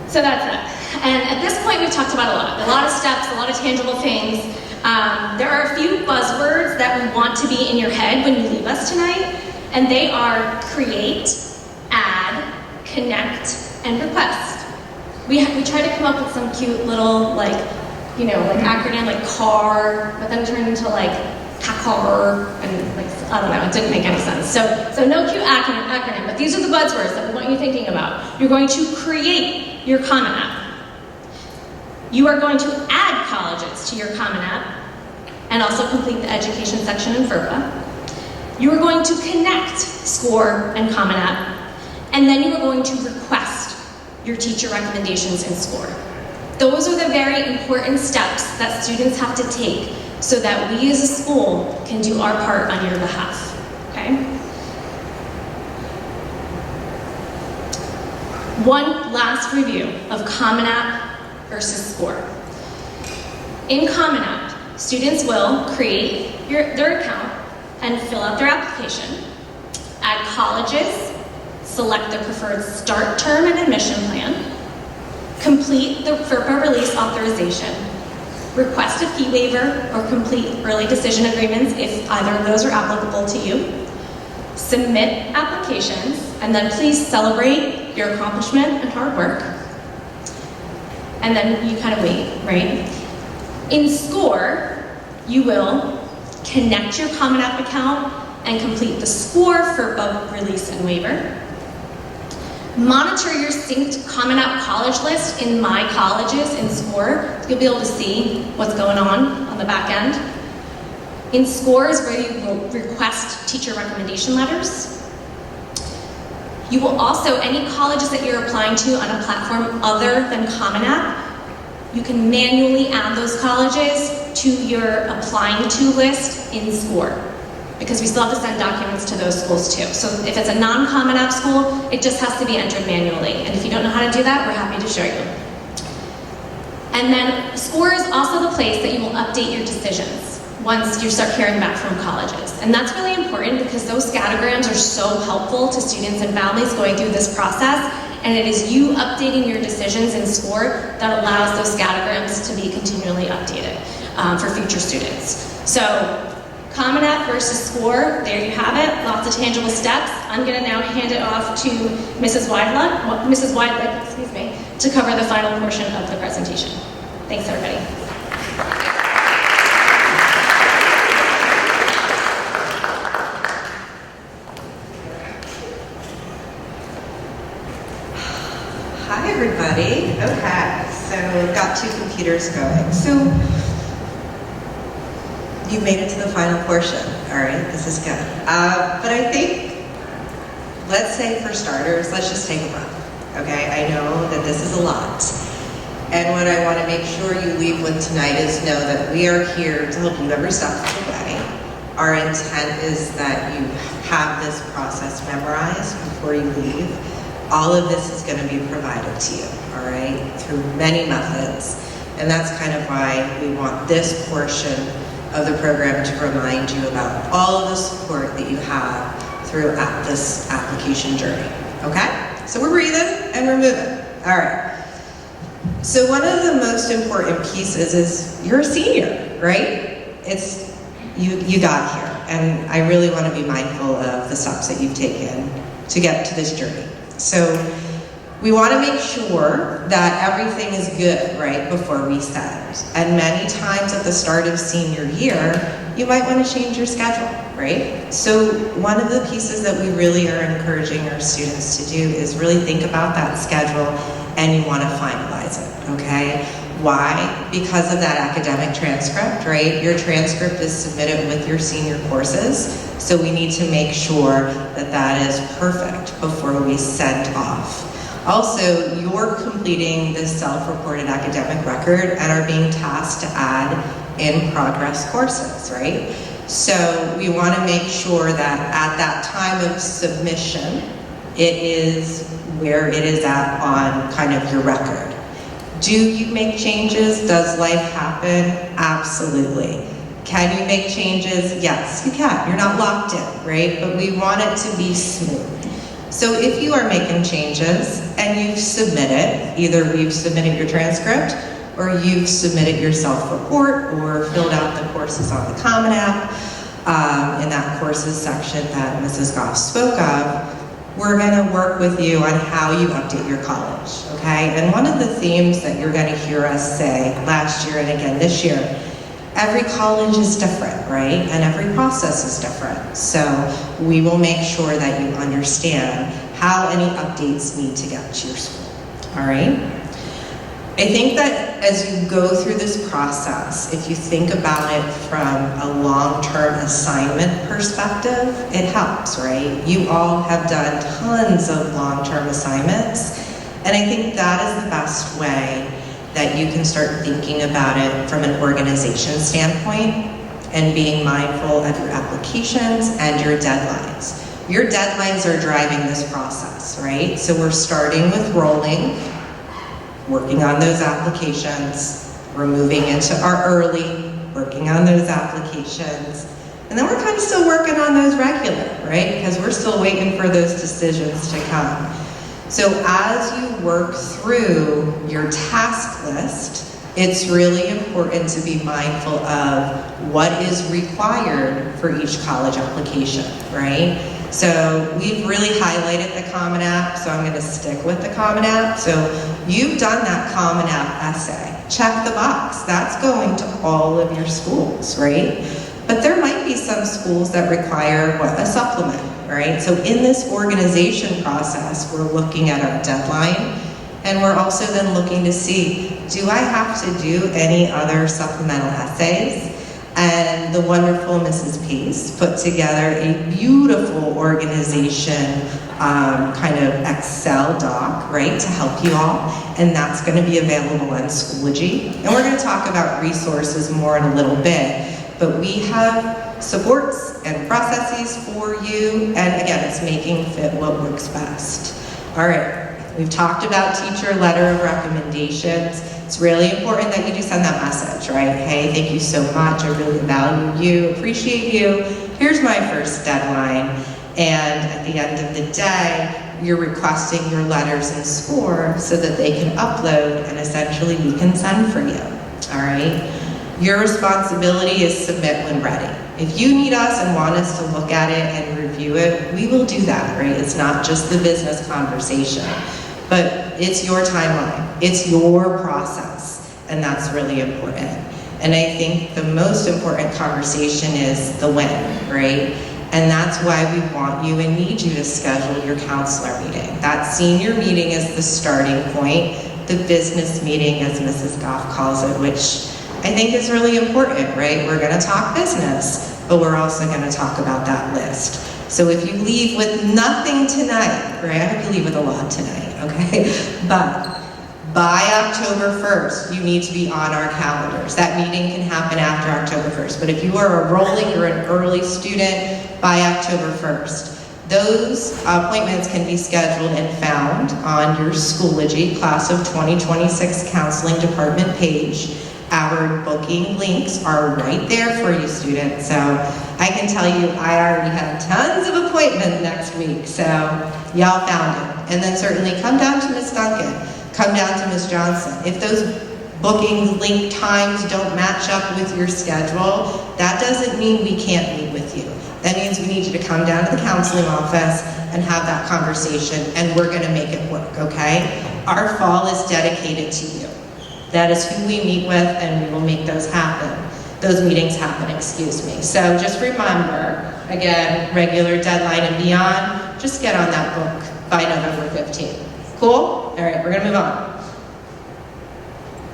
so that's it. And at this point, we've talked about a lot of steps, a lot of tangible things. There are a few buzzwords that we want to be in your head when you leave us tonight, and they are create, add, connect, and request. We try to come up with some cute little, acronym like CAR, but then it turned into like CACAR, and I don't know, it didn't make any sense. So no cute acronym, but these are the buzzwords that we want you thinking about. You're going to create your Common App. You are going to add colleges to your Common App and also complete the education section in FERPA. You are going to connect SCORE and Common App, and then you are going to request your teacher recommendations in SCORE. Those are the very important steps that students have to take so that we as a school can do our part on your behalf, okay? One last review of Common App versus SCORE. In Common App, students will create their account and fill out their application, add colleges, select their preferred start term and admission plan, complete the FERPA release authorization, request a fee waiver or complete early decision agreements if either of those are applicable to you, submit applications, and then please celebrate your accomplishment and hard work. And then you kind of wait, right? In SCORE, you will connect your Common App account and complete the SCORE FERPA release and waiver. Monitor your synced Common App college list in My Colleges in SCORE. You'll be able to see what's going on the back end. In SCORE is where you will request teacher recommendation letters. You will also, any colleges that you're applying to on a platform other than Common App, you can manually add those colleges to your applying to list in SCORE, because we still have to send documents to those schools too. So if it's a non-Common App school, it just has to be entered manually. And if you don't know how to do that, we're happy to show you. And then SCORE is also the place that you will update your decisions once you start hearing back from colleges. And that's really important because those scattergrams are so helpful to students and families going through this process, and it is you updating your decisions in SCORE that allows those scattergrams to be continually updated for future students. So, Common App versus SCORE, there you have it, lots of tangible steps. I'm gonna now hand it off to Mrs. Weidlich, to cover the final portion of the presentation. Thanks, everybody. Hi, everybody. Okay, so we've got two computers going. So you made it to the final portion. All right, this is good. But I think, let's say for starters, let's just take a breath. Okay, I know that this is a lot. And what I want to make sure you leave with tonight is know that we are here to help you every step of the way. Our intent is that you have this process memorized before you leave. All of this is going to be provided to you, all right, through many methods. And that's kind of why we want this portion of the program to remind you about all of the support that you have throughout this application journey, okay? So we're and remove it. All right. So one of the most important pieces is you're a senior, right? It's, you got here. And I really want to be mindful of the steps that you've taken to get to this journey. So we want to make sure that everything is good, right, before we send. And many times at the start of senior year, you might want to change your schedule, right? So one of the pieces that we really are encouraging our students to do is really think about that schedule, and you want to finalize it, okay? Why? Because of that academic transcript, right? Your transcript is submitted with your senior courses, so we need to make sure that that is perfect before we send off. Also, you're completing this self-reported academic record and are being tasked to add in progress courses, right? So we want to make sure that at that time of submission, it is where it is at on kind of your record. Do you make changes? Does life happen? Absolutely. Can you make changes? Yes, you can. You're not locked in, right? But we want it to be smooth. So if you are making changes and you've submitted, either you've submitted your transcript or you've submitted your self-report or filled out the courses on the Common App in that courses section that Mrs. Goff spoke of, we're going to work with you on how you update your college, okay? And one of the themes that you're going to hear us say last year and again this year, every college is different, right? And every process is different. So we will make sure that you understand how any updates need to get to your school, all right? I think that as you go through this process, if you think about it from a long-term assignment perspective, it helps, right? You all have done tons of long-term assignments, and I think that is the best way that you can start thinking about it from an organization standpoint and being mindful of your applications and your deadlines. Your deadlines are driving this process, right? So we're starting with rolling, working on those applications, we're moving into our early, working on those applications, and then we're kind of still working on those regular, right? Because we're still waiting for those decisions to come. So as you work through your task list, it's really important to be mindful of what is required for each college application, right? So we've really highlighted the Common App, so I'm going to stick with the Common App. So you've done that Common App essay. Check the box. That's going to all of your schools, right? But there might be some schools that require a supplement, right? So in this organization process, we're looking at our deadline, and we're also then looking to see, do I have to do any other supplemental essays? And the wonderful Mrs. Pace put together a beautiful organization kind of Excel doc, right, to help you all. And that's going to be available on Schoology. And we're going to talk about resources more in a little bit. But we have supports and processes for you. And again, it's making fit what works best. All right. We've talked about teacher letter of recommendations. It's really important that you do send that message, right? Hey, thank you so much. I really value you, appreciate you. Here's my first deadline. And at the end of the day, you're requesting your letters and score so that they can upload and essentially we can send for you, all right? Your responsibility is submit when ready. If you need us and want us to look at it and review it, we will do that, right? It's not just the business conversation. But it's your timeline, it's your process, and that's really important. And I think the most important conversation is the when, right? And that's why we want you and need you to schedule your counselor meeting. That senior meeting is the starting point, the business meeting, as Mrs. Goff calls it, which I think is really important, right? We're gonna talk business, but we're also gonna talk about that list. So if you leave with nothing tonight, right? I hope you leave with a lot tonight. Okay, but by October 1st, you need to be on our calendars. That meeting can happen after October 1st, but if you are a rolling or an early student, by October 1st. Those appointments can be scheduled and found on your Schoology Class of 2026 Counseling Department page. Our booking links are right there for you, students. So I can tell you I already have tons of appointments next week, so y'all found it. And then certainly come down to Ms. Duncan, come down to Ms. Johnson. If those booking link times don't match up with your schedule, that doesn't mean we can't meet with you. That means we need you to come down to the counseling office and have that conversation, and we're gonna make it work, okay? Our fall is dedicated to you. That is who we meet with, and we will make those meetings happen, excuse me. So just remember, again, regular deadline and beyond, just get on that book by November 15th. Cool? All right, we're gonna move on.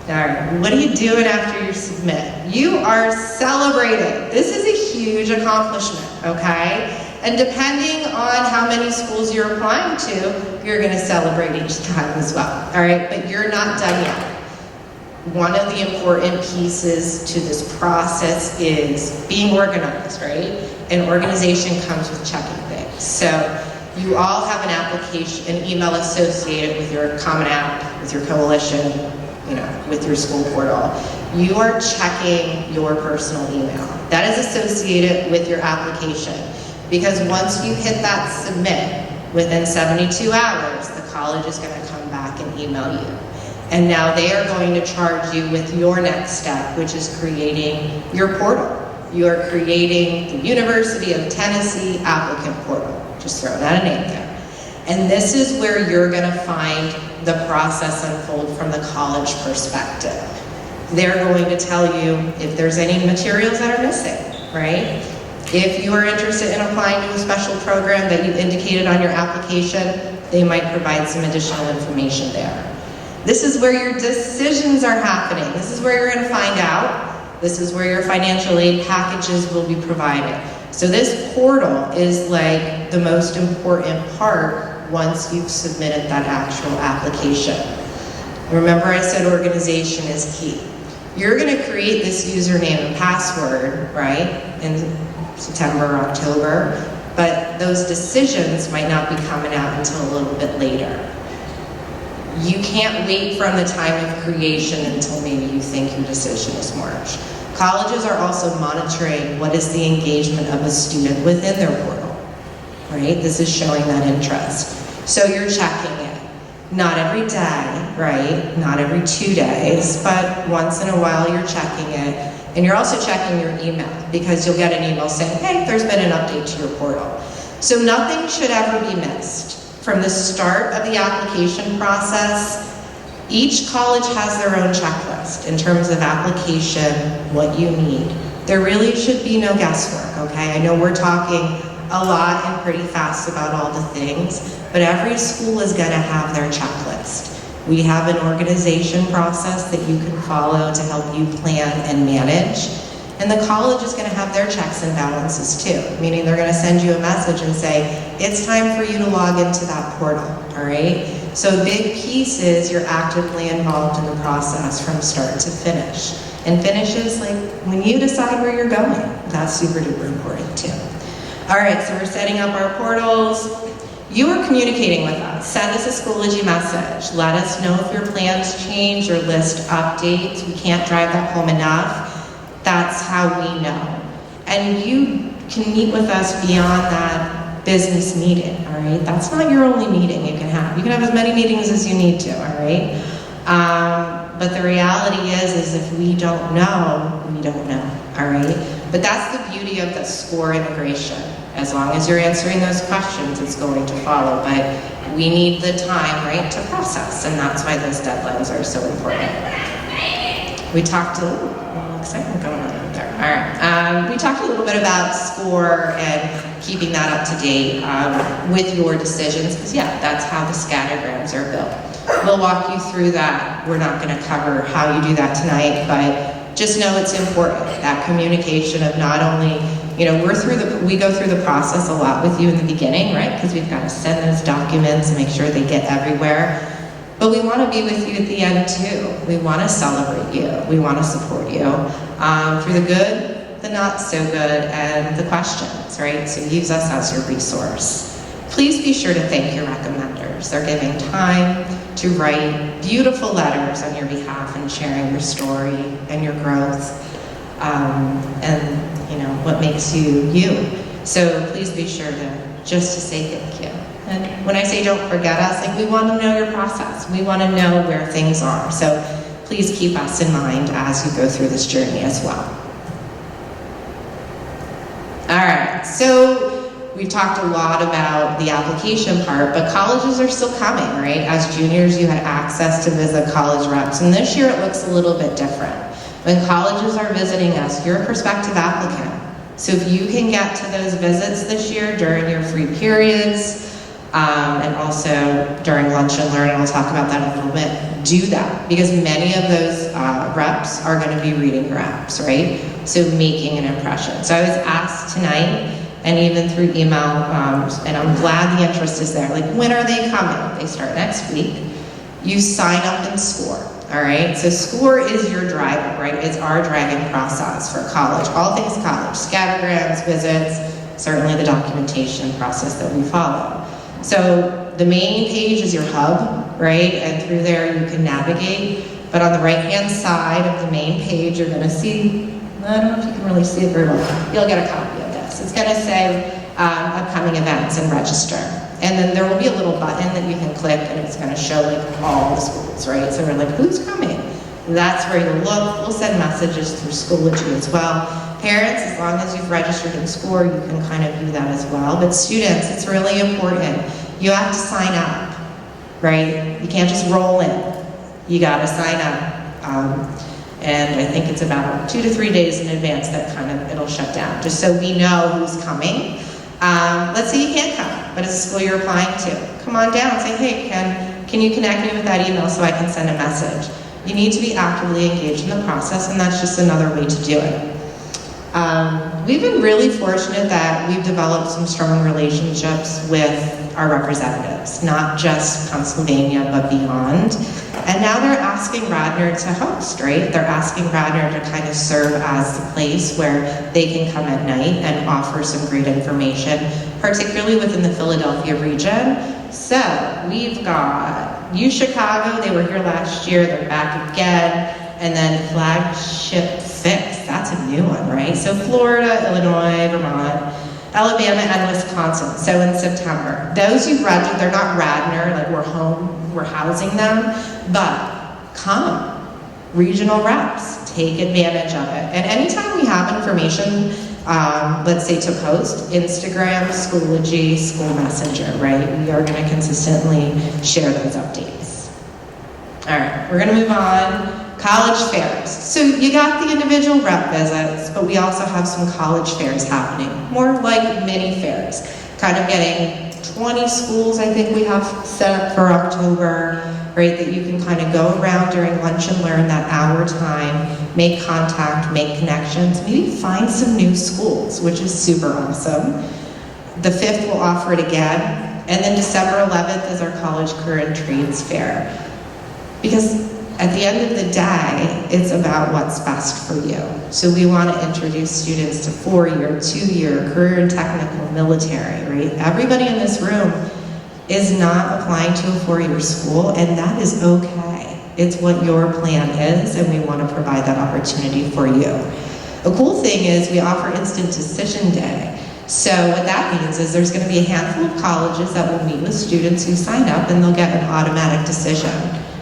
All right, what are you doing after you submit? You are celebrating. This is a huge accomplishment, okay? And depending on how many schools you're applying to, you're gonna celebrate each time as well, all right? But you're not done yet. One of the important pieces to this process is being organized, right? And organization comes with checking things. So you all have an application, an email associated with your Common App, with your coalition, with your school portal. You are checking your personal email. That is associated with your application, because once you hit that submit, within 72 hours, the college is going to come back and email you. And now they are going to charge you with your next step, which is creating your portal. You are creating the University of Tennessee applicant portal. Just throwing out a name there. And this is where you're going to find the process unfold from the college perspective. They're going to tell you if there's any materials that are missing, right? If you are interested in applying to a special program that you indicated on your application, they might provide some additional information there. This is where your decisions are happening. This is where you're going to find out. This is where your financial aid packages will be provided. So this portal is like the most important part once you've submitted that actual application. Remember I said organization is key. You're going to create this username and password, right, in September, October, but those decisions might not be coming out until a little bit later. You can't wait from the time of creation until maybe you think your decision is March. Colleges are also monitoring what is the engagement of a student within their portal, right? This is showing that interest. So you're checking it. Not every day, right? Not every 2 days, but once in a while you're checking it. And you're also checking your email, because you'll get an email saying, hey, there's been an update to your portal. So nothing should ever be missed. From the start of the application process, each college has their own checklist in terms of application, what you need. There really should be no guesswork, okay? I know we're talking a lot and pretty fast about all the things, but every school is gonna have their checklist. We have an organization process that you can follow to help you plan and manage. And the college is gonna have their checks and balances too, meaning they're gonna send you a message and say, it's time for you to log into that portal, all right? So a big piece is you're actively involved in the process from start to finish. And finish is like when you decide where you're going. That's super duper important too. All right, so we're setting up our portals. You are communicating with us. Send us a Schoology message. Let us know if your plans change or list updates. We can't drive that home enough. That's how we know. And you can meet with us beyond that business meeting, all right? That's not your only meeting you can have. You can have as many meetings as you need to, all right? But the reality is if we don't know, we don't know, all right? But that's the beauty of the SCORE integration. As long as you're answering those questions, it's going to follow. But we need the time, right, to process, and that's why those deadlines are so important. We talked a little excitement going on out there. All right. We talked a little bit about SCORE and keeping that up to date with your decisions, because yeah, that's how the scattergrams are built. We'll walk you through that. We're not going to cover how you do that tonight, but just know it's important, that communication of not only, we go through the process a lot with you in the beginning, right? Because we've got to send those documents and make sure they get everywhere. But we want to be with you at the end too. We want to celebrate you. We want to support you through the good, the not so good, and the questions, right? So use us as your resource. Please be sure to thank your recommenders. They're giving time to write beautiful letters on your behalf and sharing your story and your growth and what makes you you. So please be sure to say thank you. And when I say don't forget us, like we want to know your process. We want to know where things are. So please keep us in mind as you go through this journey as well. All right, so we've talked a lot about the application part, but colleges are still coming, right? As juniors, you had access to visit college reps, and this year it looks a little bit different. When colleges are visiting us, you're a prospective applicant. So if you can get to those visits this year during your free periods, and also during lunch and learn, and I'll talk about that in a little bit, do that. Because many of those reps are gonna be reading your apps, right? So making an impression. So I was asked tonight, and even through email, and I'm glad the interest is there. Like, when are they coming? They start next week. You sign up and score, all right? So score is your driver, right? It's our driving process for college, all things college, scattergrams, visits, certainly the documentation process that we follow. So the main page is your hub, right? And through there you can navigate. But on the right-hand side of the main page, you're gonna see, I don't know if you can really see it very well. You'll get a copy of this. It's gonna say upcoming events and register. And then there will be a little button that you can click, and it's gonna show like all the schools, right? So we're like, who's coming? That's where you'll look. We'll send messages through Schoology as well. Parents, as long as you've registered in SCORE, you can kind of view that as well. But students, it's really important. You have to sign up, right? You can't just roll in. You gotta sign up. And I think it's about 2 to 3 days in advance that kind of it'll shut down, just so we know who's coming. Let's say you can't come, but it's a school you're applying to. Come on down and say, hey, can you connect me with that email so I can send a message? You need to be actively engaged in the process, and that's just another way to do it. We've been really fortunate that we've developed some strong relationships with our representatives, not just Pennsylvania, but beyond. And now they're asking Radnor to host, right? They're asking Radnor to kind of serve as the place where they can come at night and offer some great information, particularly within the Philadelphia region. So we've got UChicago, they were here last year, they're back again, and then Flagship Fix, that's a new one, right? So Florida, Illinois, Vermont, Alabama, and Wisconsin, so in September. Those who've registered, they're not Radnor, like we're housing them, but come, regional reps, take advantage of it. And anytime we have information, let's say to post, Instagram, Schoology, School Messenger, right? We are gonna consistently share those updates. All right, we're gonna move on. College fairs. So you got the individual rep visits, but we also have some college fairs happening, more like mini fairs, kind of getting 20 schools I think we have set up for October, right, that you can kind of go around during lunch and learn that hour time, make contact, make connections, maybe find some new schools, which is super awesome. The 5th we'll offer it again, and then December 11th is our college career and trades fair. Because at the end of the day, it's about what's best for you. So we want to introduce students to 4-year, 2-year, career and technical, military, right? Everybody in this room is not applying to a 4-year school, and that is okay. It's what your plan is, and we want to provide that opportunity for you. A cool thing is we offer instant decision day. So what that means is there's going to be a handful of colleges that will meet with students who sign up, and they'll get an automatic decision.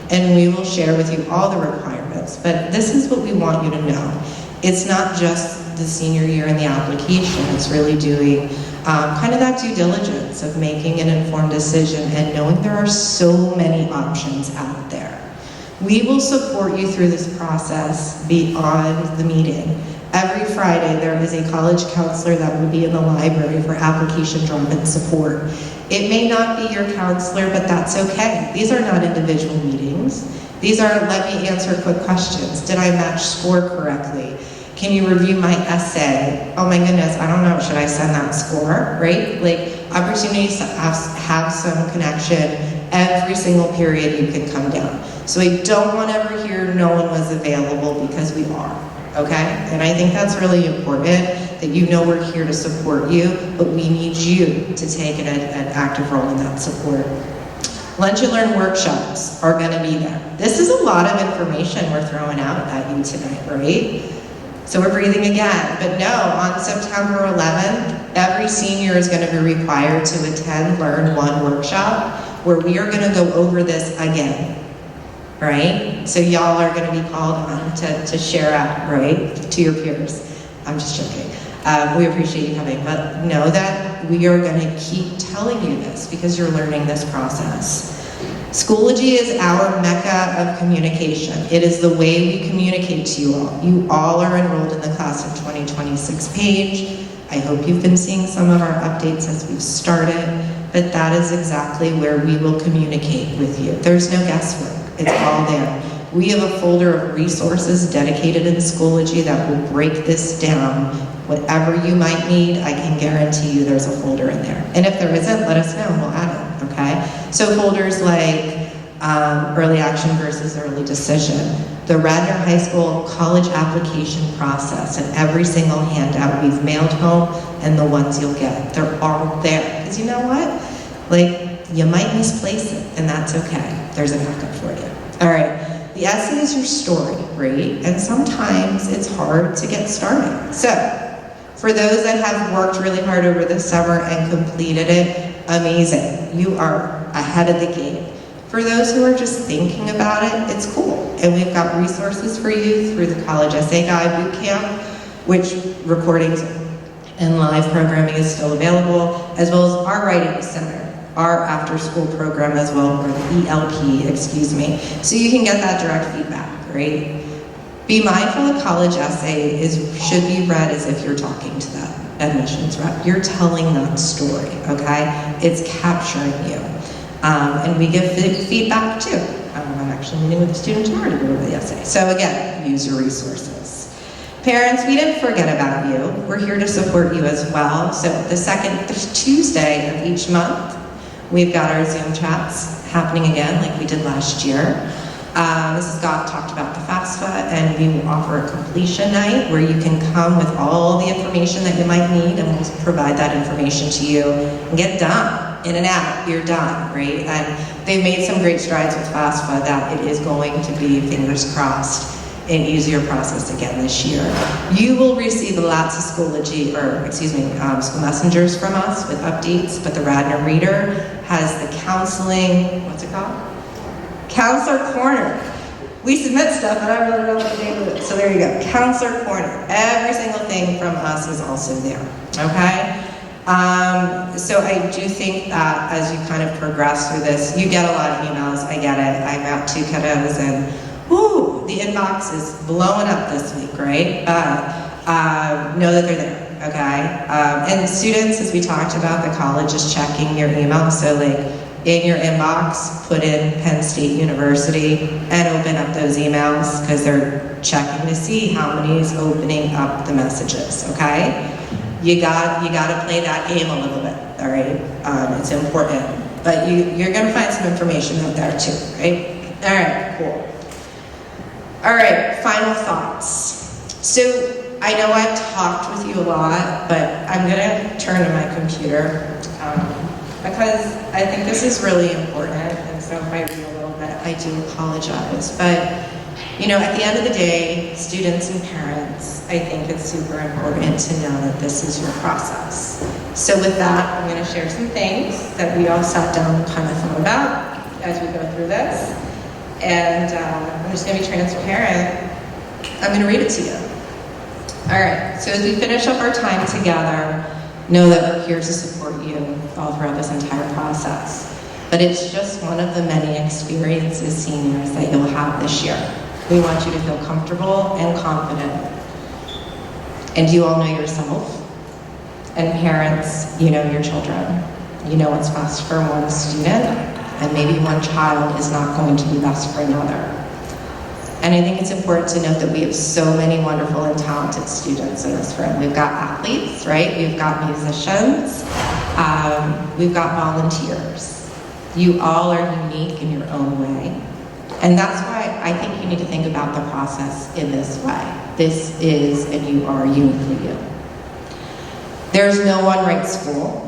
And we will share with you all the requirements. But this is what we want you to know. It's not just the senior year in the application, it's really doing kind of that due diligence of making an informed decision and knowing there are so many options out there. We will support you through this process beyond the meeting. Every Friday there is a college counselor that will be in the library for application drop-in support. It may not be your counselor, but that's okay. These are not individual meetings. These are, let me answer quick questions. Did I match score correctly? Can you review my essay? Oh my goodness, I don't know, should I send that score, right? Like, opportunities to have some connection. Every single period you can come down. So I don't want to ever hear no one was available, because we are, okay? And I think that's really important, that you know we're here to support you, but we need you to take an active role in that support. Lunch and Learn workshops are going to be there. This is a lot of information we're throwing out at you tonight, right? So we're breathing again. But no, on September 11th, every senior is going to be required to attend Learn One workshop where we are going to go over this again, right? So y'all are going to be called on to share out, right, to your peers. I'm just joking. We appreciate you coming, but know that we are going to keep telling you this because you're learning this process. Schoology is our mecca of communication. It is the way we communicate to you all. You all are enrolled in the class of 2026 page. I hope you've been seeing some of our updates as we've started, but that is exactly where we will communicate with you. There's no guesswork. It's all there. We have a folder of resources dedicated in Schoology that will break this down. Whatever you might need, I can guarantee you there's a folder in there. And if there isn't, let us know and we'll add it, okay? So folders like early action versus early decision, the Radnor High School college application process, and every single handout we've mailed home and the ones you'll get. They're all there. Because you know what? Like, you might misplace it, and that's okay. There's a backup for you. All right. The essay is your story, right? And sometimes it's hard to get started. So, for those that have worked really hard over the summer and completed it, amazing. You are ahead of the game. For those who are just thinking about it, it's cool. And we've got resources for you through the College Essay Guide Bootcamp, which recordings and live programming is still available, as well as our Writing Center, our after-school program as well, or the ELP, excuse me. So you can get that direct feedback, right? Be mindful a college essay should be read as if you're talking to that admissions rep. You're telling that story, okay? It's capturing you. And we give feedback too. I'm actually meeting with a student tomorrow to go over the essay. So again, use your resources. Parents, we didn't forget about you. We're here to support you as well. So the second Tuesday of each month, we've got our Zoom chats happening again like we did last year. Mrs. Goff talked about the FAFSA, and we will offer a completion night where you can come with all the information that you might need, and we'll provide that information to you and get done. In and out, you're done, right? And they've made some great strides with FAFSA that it is going to be, fingers crossed, an easier process again this year. You will receive lots of school messengers from us with updates, but the Radnor Reader has the counseling, what's it called? Counselor Corner. We submit stuff, but I really don't know what the name of it. So there you go, Counselor Corner. Every single thing from us is also there, okay? So I do think that as you kind of progress through this, you get a lot of emails, I get it. I've got 2 kiddos and whoo, the inbox is blowing up this week, right? But know that they're there, okay? And students, as we talked about, the college is checking your email. So like in your inbox, put in Penn State University and open up those emails because they're checking to see how many is opening up the messages, okay? You got to play that game a little bit, all right? It's important. But you're going to find some information out there too, right? All right, cool. All right, final thoughts. So I know I've talked with you a lot, but I'm going to turn to my computer because I think this is really important. And so if I read a little bit, I do apologize. But you know, at the end of the day, students and parents, I think it's super important to know that this is your process. So with that, I'm going to share some things that we all sat down and kind of thought about as we go through this. And I'm just going to be transparent. I'm going to read it to you. All right, so as we finish up our time together, know that we're here to support you all throughout this entire process. But it's just one of the many experiences, seniors, that you'll have this year. We want you to feel comfortable and confident. And you all know yourself. And parents, you know your children. You know what's best for one student, and maybe one child is not going to be best for another. And I think it's important to note that we have so many wonderful and talented students in this room. We've got athletes, right? We've got musicians. We've got volunteers. You all are unique in your own way. And that's why I think you need to think about the process in this way. This is, and you are uniquely you. There's no one right school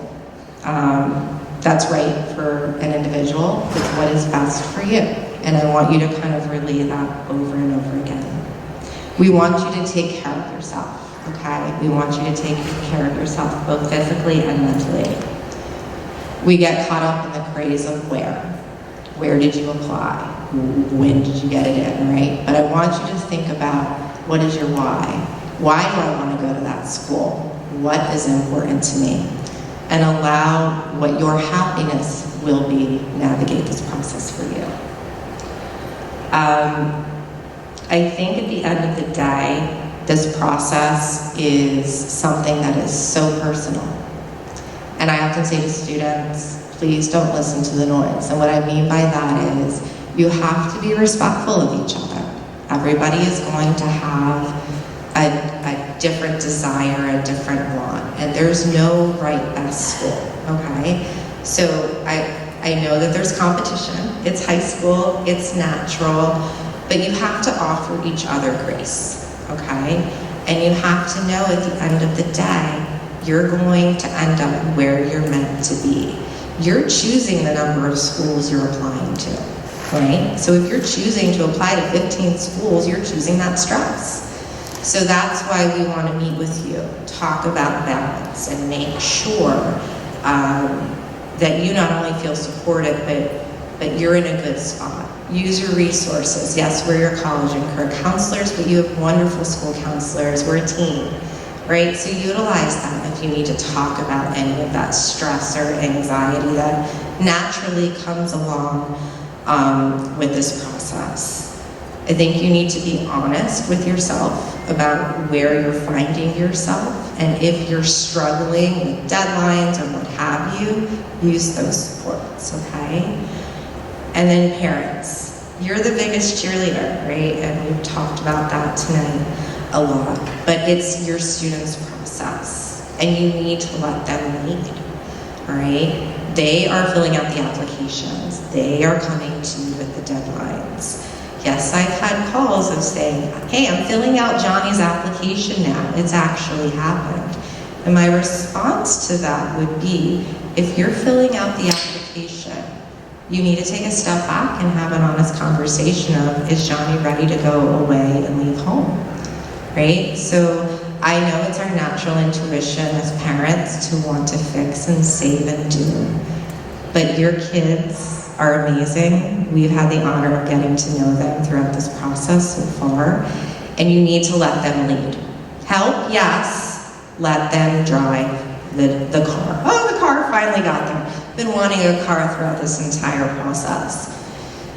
that's right for an individual. It's what is best for you. And I want you to kind of relay that over and over again. We want you to take care of yourself, okay? We want you to take care of yourself, both physically and mentally. We get caught up in the craze of where. Where did you apply? When did you get it in, right? But I want you to think about, what is your why? Why do I want to go to that school? What is important to me? And allow what your happiness will be navigate this process for you. I think at the end of the day, this process is something that is so personal. And I often say to students, please don't listen to the noise. And what I mean by that is, you have to be respectful of each other. Everybody is going to have a different desire, a different want, and there's no right best school, okay? So I know that there's competition. It's high school, it's natural, but you have to offer each other grace, okay? And you have to know at the end of the day, you're going to end up where you're meant to be. You're choosing the number of schools you're applying to, right? So if you're choosing to apply to 15 schools, you're choosing that stress. So that's why we want to meet with you, talk about balance, and make sure that you not only feel supported, but you're in a good spot. Use your resources. Yes, we're your college and career counselors, but you have wonderful school counselors. We're a team, right? So utilize them if you need to talk about any of that stress or anxiety that naturally comes along with this process. I think you need to be honest with yourself about where you're finding yourself, and if you're struggling with deadlines or what have you, use those supports, okay? And then parents, you're the biggest cheerleader, right? And we've talked about that tonight a lot, but it's your students' process, and you need to let them lead, all right? They are filling out the applications. They are coming to you with the deadlines. Yes, I've had calls of saying, hey, I'm filling out Johnny's application now. It's actually happened. And my response to that would be, if you're filling out the application, you need to take a step back and have an honest conversation of, is Johnny ready to go away and leave home, right? So I know it's our natural intuition as parents to want to fix and save and do, but your kids are amazing. We've had the honor of getting to know them throughout this process so far, and you need to let them lead. Help, yes, let them drive the car. Oh, the car finally got there. Been wanting a car throughout this entire process.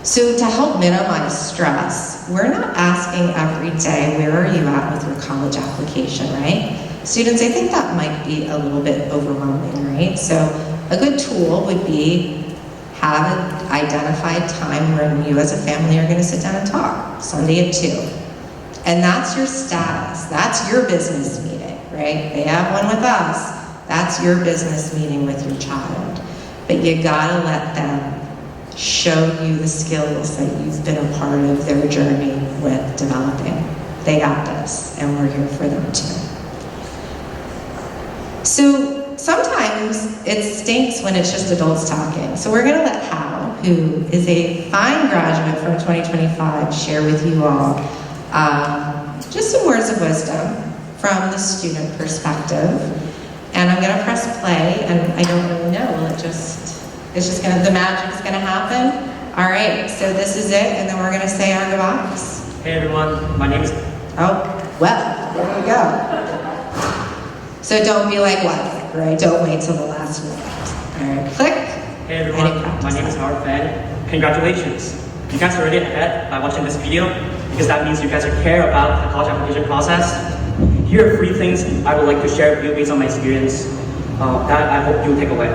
So to help minimize stress, we're not asking every day, where are you at with your college application, right? Students, I think that might be a little bit overwhelming, right? So a good tool would be have an identified time when you as a family are going to sit down and talk, Sunday at 2. And that's your status. That's your business meeting, right? They have one with us. That's your business meeting with your child. But you gotta let them show you the skills that you've been a part of their journey with developing. They got this, and we're here for them too. So sometimes it stinks when it's just adults talking. So we're gonna let Hal, who is a fine graduate from 2025, share with you all just some words of wisdom from the student perspective. And I'm gonna press play, and I don't really know, it's just gonna, the magic's gonna happen. All right, so this is it, and then we're gonna say our goodbyes. Hey everyone, my name is... Oh, well, there we go. So don't be like what, right? Don't wait till the last minute. All right, click. Hey everyone, my name is Howard Fan. Congratulations. You guys are already ahead by watching this video, because that means you guys care about the college application process. Here are 3 things I would like to share with you based on my experience that I hope you'll take away.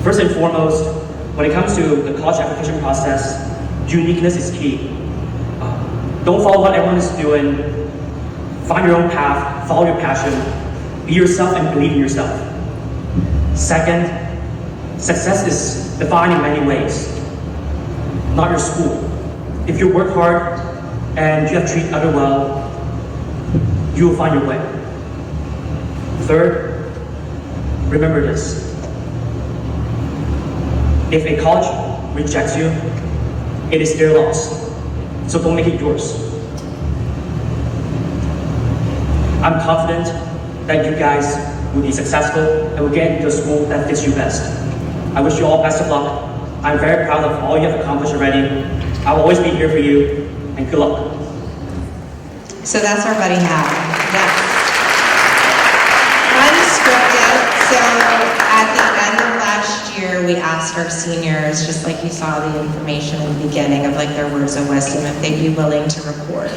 First and foremost, when it comes to the college application process, uniqueness is key. Don't follow what everyone is doing. Find your own path, follow your passion, be yourself and believe in yourself. Second, success is defined in many ways, not your school. If you work hard and you have treated others well, you will find your way. Third, remember this. If a college rejects you, it is their loss. So don't make it yours. I'm confident that you guys will be successful and will get into a school that fits you best. I wish you all best of luck. I'm very proud of all you have accomplished already. I will always be here for you, and good luck. So that's our buddy Hal. Yes. Unscripted. So at the end of last year, we asked our seniors, just like you saw the information in the beginning of like their words of wisdom, if they'd be willing to record.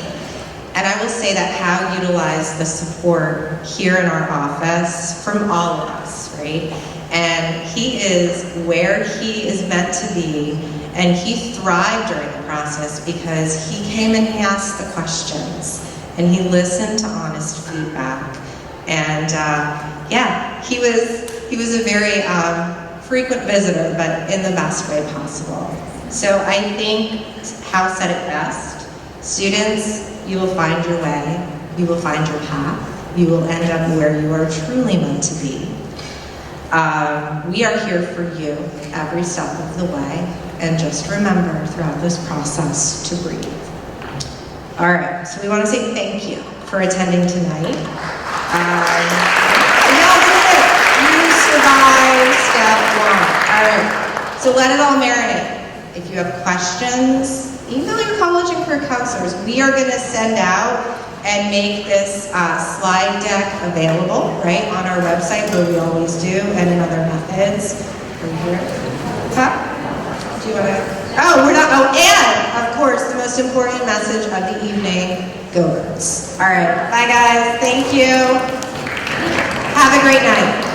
And I will say that Hal utilized the support here in our office from all of us, right? And he is where he is meant to be, and he thrived during the process because he came and he asked the questions, and he listened to honest feedback. And yeah, he was a very frequent visitor, but in the best way possible. So I think Hal said it best. Students, you will find your way, you will find your path, you will end up where you are truly meant to be. We are here for you every step of the way, and just remember throughout this process to breathe. All right, so we want to say thank you for attending tonight. Y'all did it! You survived step one. All right, so let it all marinate. If you have questions, email your college and career counselors. We are going to send out and make this slide deck available, right, on our website, where we always do, and in other methods. Are you here? Huh? Do you want to? Oh, we're not. Oh, and, of course, the most important message of the evening, go Birds. All right, bye, guys. Thank you. Have a great night.